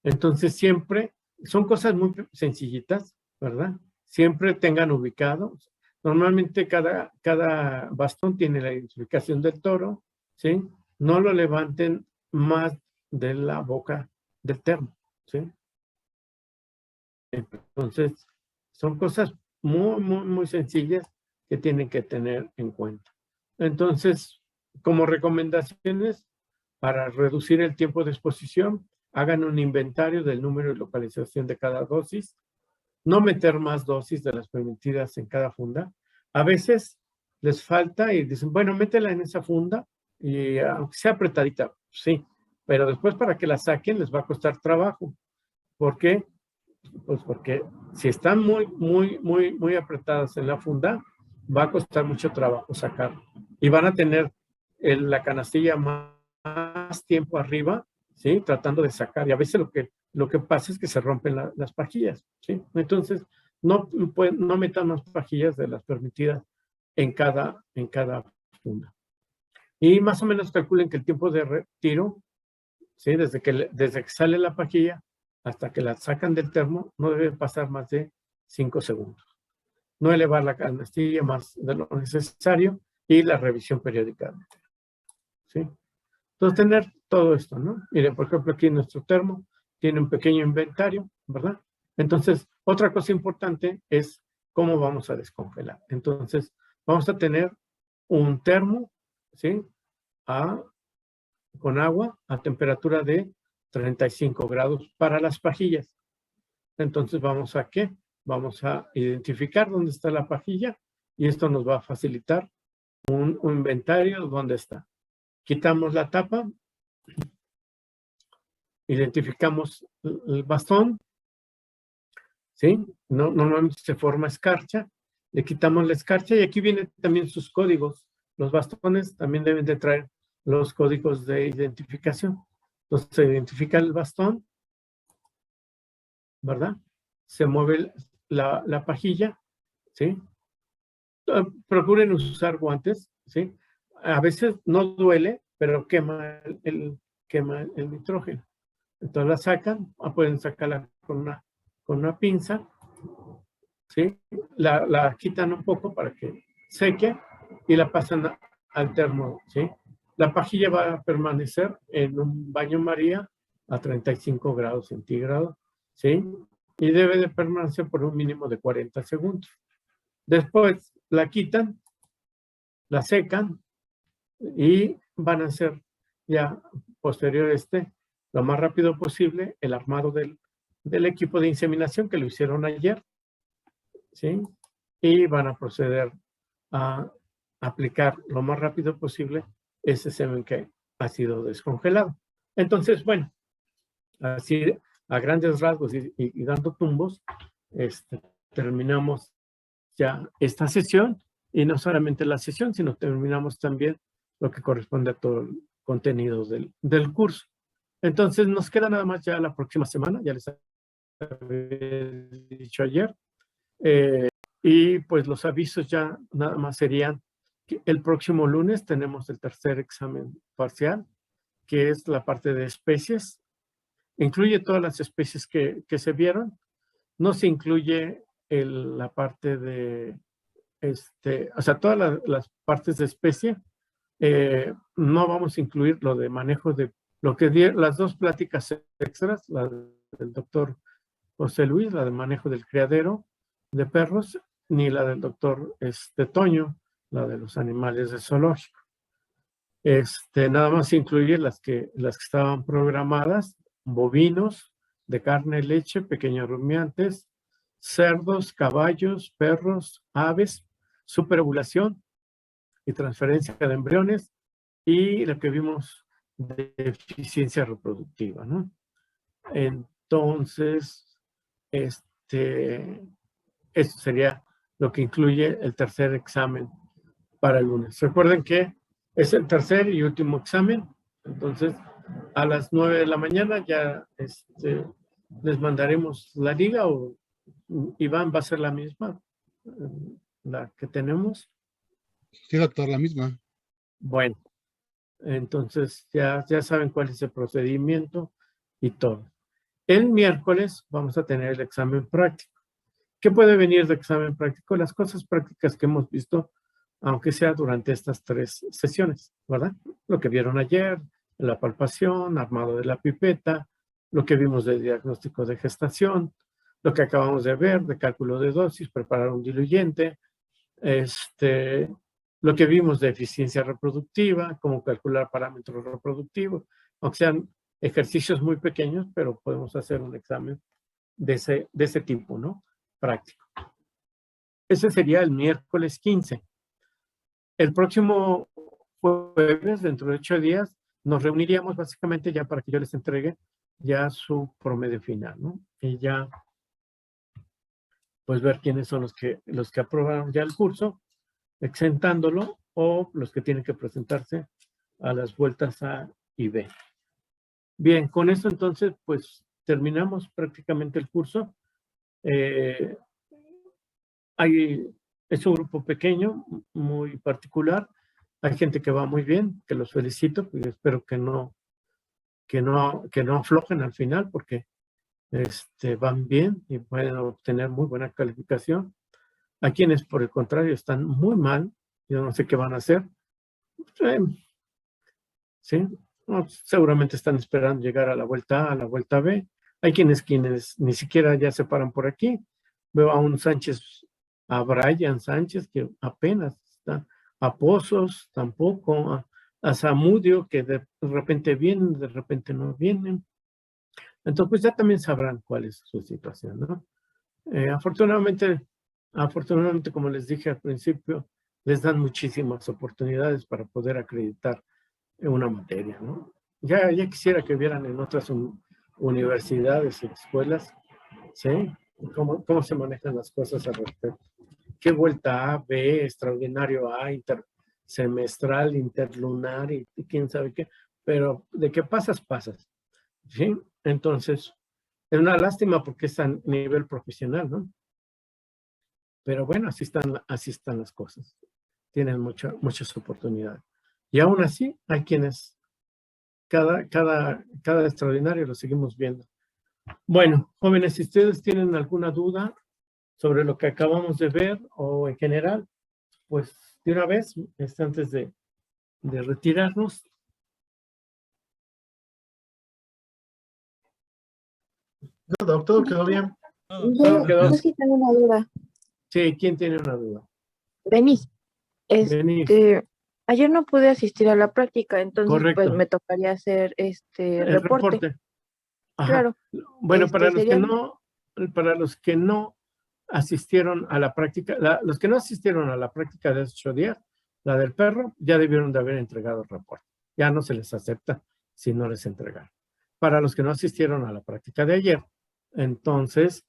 Entonces siempre, son cosas muy sencillitas, ¿verdad? Siempre tengan ubicados. Normalmente cada bastón tiene la identificación del toro, ¿sí? No lo levanten más de la boca del termo, ¿sí? Entonces, son cosas muy sencillas que tienen que tener en cuenta. Entonces, como recomendaciones para reducir el tiempo de exposición, hagan un inventario del número y localización de cada dosis, no meter más dosis de las permitidas en cada funda. A veces les falta y dicen, bueno, métela en esa funda y aunque sea apretadita, sí, pero después para que la saquen les va a costar trabajo. ¿Por qué? Pues porque si están muy apretadas en la funda, va a costar mucho trabajo sacar. Y van a tener la canastilla más tiempo arriba, ¿sí? Tratando de sacar. Y a veces lo que pasa es que se rompen las pajillas, ¿sí? Entonces, no metan más pajillas de las permitidas en cada funda. Y más o menos calculen que el tiempo de retiro, ¿sí? Desde que sale la pajilla hasta que la sacan del termo, no debe pasar más de 5 segundos. No elevar la canastilla más de lo necesario y la revisión periódica. ¿Sí? Entonces, tener todo esto, ¿no? Miren, por ejemplo, aquí nuestro termo tiene un pequeño inventario, ¿verdad? Entonces, otra cosa importante es cómo vamos a descongelar. Entonces, vamos a tener un termo, ¿sí? Con agua a temperatura de 35 grados para las pajillas. Entonces, ¿vamos a qué? Vamos a identificar dónde está la pajilla y esto nos va a facilitar un inventario dónde está. Quitamos la tapa, identificamos el bastón, ¿sí? Normalmente se forma escarcha, le quitamos la escarcha y aquí vienen también sus códigos. Los bastones también deben de traer los códigos de identificación. Entonces se identifica el bastón, ¿verdad? Se mueve la pajilla, ¿sí? Procuren usar guantes, ¿sí? A veces no duele, pero quema el nitrógeno. Entonces la sacan, pueden sacarla con una pinza, ¿sí? La quitan un poco para que seque y la pasan al termo, ¿sí? La pajilla va a permanecer en un baño María a 35 grados centígrados, ¿sí? Y debe de permanecer por un mínimo de 40 segundos. Después la quitan, la secan y van a hacer ya posterior lo más rápido posible el armado del equipo de inseminación que lo hicieron ayer, ¿sí? Y van a proceder a aplicar lo más rápido posible ese semen que ha sido descongelado. Entonces, bueno, así a grandes rasgos y dando tumbos, terminamos ya esta sesión y no solamente la sesión, sino terminamos también lo que corresponde a todo el contenido del curso. Entonces nos queda nada más ya la próxima semana, ya les había dicho ayer, y pues los avisos ya nada más serían que el próximo lunes tenemos el tercer examen parcial, que es la parte de especies. Incluye todas las especies que se vieron. No se incluye la parte de, o sea, todas las partes de especie. No vamos a incluir lo de manejo de, lo que las dos pláticas extras, la del doctor José Luis, la de manejo del criadero de perros, ni la del doctor Toño, la de los animales de zoológico. Nada más incluye las que estaban programadas, bovinos de carne y leche, pequeños rumiantes, cerdos, caballos, perros, aves, superovulación y transferencia de embriones y lo que vimos de eficiencia reproductiva, ¿no? Entonces, esto sería lo que incluye el tercer examen para el lunes. Recuerden que es el tercer y último examen, entonces a las 9 de la mañana ya les mandaremos la liga o Iván va a ser la misma, la que tenemos. Sí, doctor, la misma. Bueno, entonces ya saben cuál es el procedimiento y todo. El miércoles vamos a tener el examen práctico. ¿Qué puede venir de examen práctico? Las cosas prácticas que hemos visto, aunque sea durante estas 3 sesiones, ¿verdad? Lo que vieron ayer, la palpación, armado de la pipeta, lo que vimos de diagnóstico de gestación, lo que acabamos de ver de cálculo de dosis, preparar un diluyente, lo que vimos de eficiencia reproductiva, cómo calcular parámetros reproductivos, aunque sean ejercicios muy pequeños, pero podemos hacer un examen de ese tipo, ¿no? Práctico. Ese sería el miércoles 15. El próximo jueves, dentro de 8 días, nos reuniríamos básicamente ya para que yo les entregue ya su promedio final, ¿no? Y ya, pues ver quiénes son los que aprobaron ya el curso, exentándolo, o los que tienen que presentarse a las vueltas A y B. Bien, con esto entonces, pues terminamos prácticamente el curso. Es un grupo pequeño, muy particular. Hay gente que va muy bien, que los felicito, y espero que no aflojen al final, porque van bien y pueden obtener muy buena calificación. Hay quienes, por el contrario, están muy mal. Yo no sé qué van a hacer. ¿Sí? No, seguramente están esperando llegar a la vuelta A, a la vuelta B. Hay quienes ni siquiera ya se paran por aquí. Veo a un Sánchez, a Brian Sánchez, que apenas está, a Pozos tampoco, a Zamudio, que de repente vienen, de repente no vienen. Entonces, pues ya también sabrán cuál es su situación, ¿no? Afortunadamente, como les dije al principio, les dan muchísimas oportunidades para poder acreditar en una materia, ¿no? Ya quisiera que vieran en otras universidades y escuelas, ¿sí? ¿Cómo se manejan las cosas al respecto? ¿Qué vuelta A, B, extraordinario A, semestral, interlunar y quién sabe qué? Pero de qué pasas, pasas, ¿sí? Entonces, es una lástima porque es a nivel profesional, ¿no? Pero bueno, así están las cosas. Tienen muchas oportunidades. Y aún así, hay quienes cada extraordinario lo seguimos viendo. Bueno, jóvenes, si ustedes tienen alguna duda sobre lo que acabamos de ver o en general, pues de una vez, antes de retirarnos. No, doctor, quedó bien. Yo sí tengo una duda. Sí, ¿quién tiene una duda? Denis, Denis. ayer no pude asistir a la práctica, entonces Correcto. pues me tocaría hacer el reporte. Ajá. Claro. Bueno, para los que no asistieron a la práctica, los que no asistieron a la práctica de 8 días, la del perro, ya debieron de haber entregado el reporte. Ya no se les acepta si no les entregaron. Para los que no asistieron a la práctica de ayer, entonces,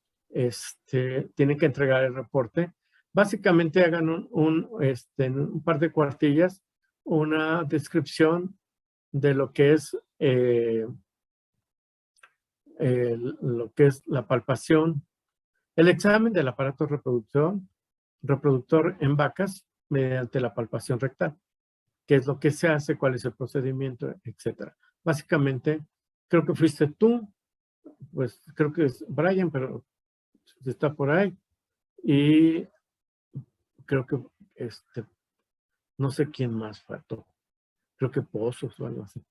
tienen que entregar el reporte. Básicamente hagan en un par de cuartillas una descripción de lo que es la palpación, el examen del aparato reproductor en vacas mediante la palpación rectal, qué es lo que se hace, cuál es el procedimiento, etcétera. Básicamente, creo que fuiste tú, pues creo que es Brian, pero está por ahí, y creo que no sé quién más faltó, creo que Pozos o algo así.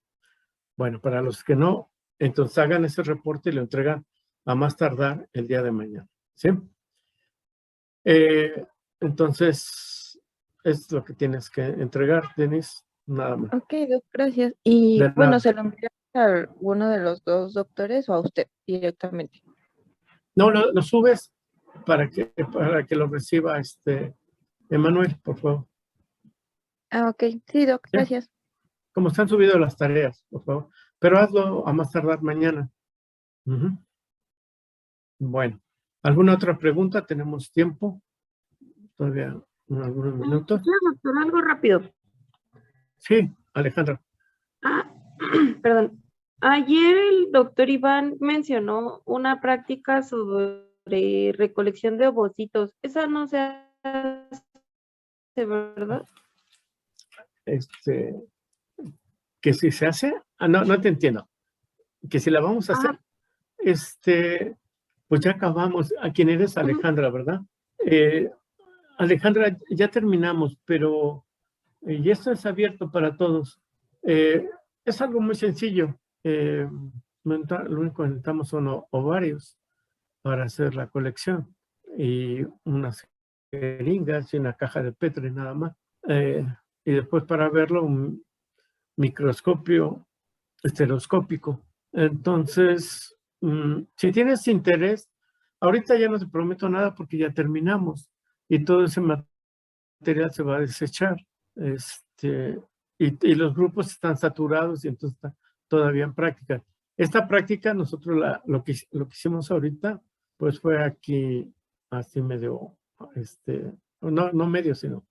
Bueno, para los que no, entonces hagan ese reporte y lo entregan a más tardar el día de mañana, ¿sí? Entonces, es lo que tienes que entregar, Denis, nada más. Ok, gracias. Y De bueno, nada. ¿se lo envía a alguno de los dos doctores o a usted directamente? No, lo subes para que lo reciba Emanuel, por favor. Ah, ok. Sí, doc, ¿Sí? gracias. Como están subidas las tareas, por favor. Pero hazlo a más tardar mañana. Ujú. Bueno, ¿alguna otra pregunta? ¿Tenemos tiempo? Todavía algunos minutos. Sí, doctor, algo rápido. Sí, Alejandra. Perdón. Ayer el doctor Iván mencionó una práctica sobre recolección de ovocitos. Esa no se hace, ¿verdad? Que si se hace, no te entiendo. Que si la vamos a hacer, pues ya acabamos. ¿A quién eres? Alejandra, ¿verdad? Alejandra, ya terminamos, pero y esto es abierto para todos. Es algo muy sencillo. Lo único que necesitamos son ovarios para hacer la colección y unas jeringas y una caja de Petri nada más. y después para verlo un microscopio estereoscópico. Entonces, si tienes interés, ahorita ya no te prometo nada porque ya terminamos y todo ese material se va a desechar. Y los grupos están saturados y entonces está todavía en práctica. Esta práctica, nosotros lo que hicimos ahorita, pues fue aquí, así medio, no medio, sino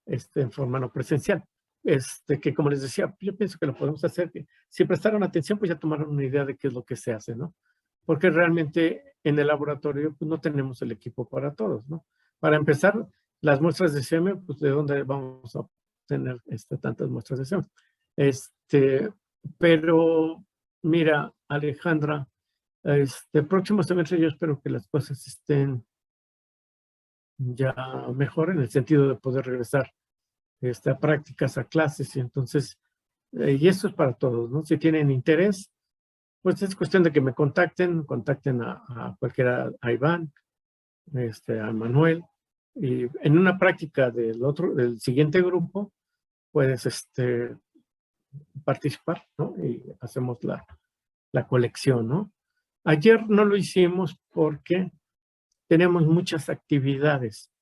en forma no presencial. Que como les decía, yo pienso que lo podemos hacer, que si prestaron atención, pues ya tomaron una idea de qué es lo que se hace, ¿no? Porque realmente en el laboratorio, pues no tenemos el equipo para todos, ¿no? Para empezar, las muestras de semen, pues de dónde vamos a tener tantas muestras de semen. Pero mira, Alejandra, próximo semestre yo espero que las cosas estén ya mejor en el sentido de poder regresar a prácticas, a clases, y entonces, y eso es para todos, ¿no? Si tienen interés, pues es cuestión de que me contacten a cualquiera, a Iván, a Manuel, y en una práctica del siguiente grupo, puedes participar, ¿no? Y hacemos la colección, ¿no? Ayer no lo hicimos porque tenemos muchas actividades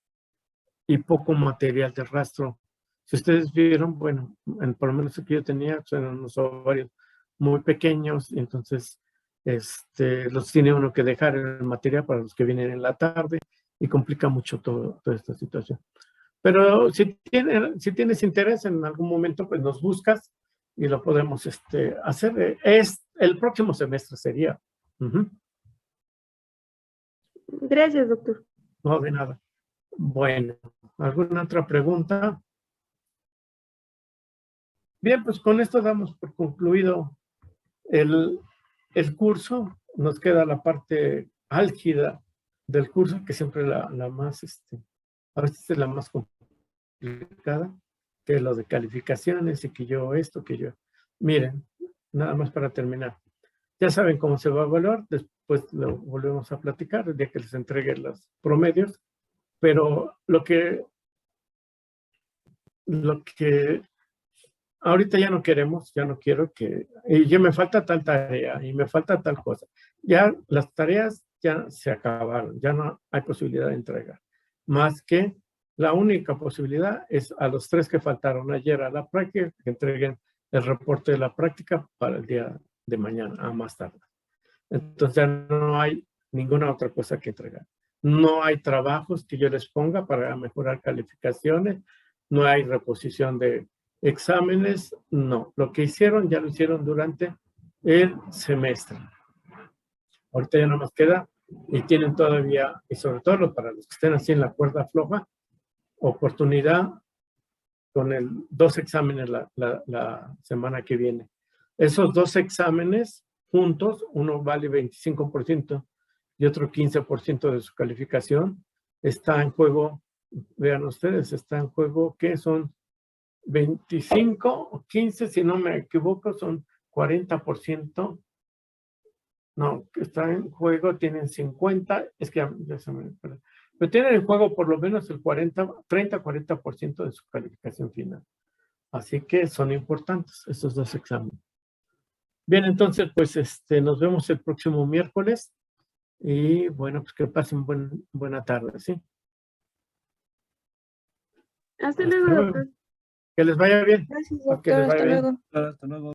y poco material de rastro. Si ustedes vieron, bueno, por lo menos el que yo tenía, son unos ovarios muy pequeños, y entonces los tiene uno que dejar en el material para los que vienen en la tarde y complica mucho toda esta situación. Pero si tienes interés en algún momento, pues nos buscas y lo podemos hacer. El próximo semestre sería. Gracias, doctor. No, de nada. Bueno, ¿alguna otra pregunta? Bien, pues con esto damos por concluido el curso. Nos queda la parte álgida del curso, que siempre la más, a veces es la más complicada, que es lo de calificaciones y que yo. Miren, nada más para terminar. Ya saben cómo se va a evaluar, después lo volvemos a platicar el día que les entregue los promedios, pero lo que ahorita ya no quiero y ya me falta tal tarea y me falta tal cosa. Ya las tareas ya se acabaron, ya no hay posibilidad de entregar. Más que la única posibilidad es a los 3 que faltaron ayer a la práctica, que entreguen el reporte de la práctica para el día de mañana, a más tarde. Entonces ya no hay ninguna otra cosa que entregar. No hay trabajos que yo les ponga para mejorar calificaciones, no hay reposición de exámenes, no. Lo que hicieron, ya lo hicieron durante el semestre. Ahorita ya no nos queda, y tienen todavía, y sobre todo para los que estén así en la cuerda floja, oportunidad con 2 exámenes la semana que viene. Esos 2 exámenes juntos, uno vale 25% y otro 15% de su calificación. Está en juego, vean ustedes, está en juego, ¿qué son? 25 o 15, si no me equivoco, son 40%. No, está en juego, tienen 50, es que ya se me... Pero tienen en juego por lo menos el 30-40% de su calificación final. Así que son importantes estos 2 exámenes. Bien, entonces, pues nos vemos el próximo miércoles. Y bueno, pues que pasen buena tarde, ¿sí? Hasta luego, doctor. Que les vaya bien. Gracias, Que doctor. les vaya Hasta bien. luego. Hasta luego.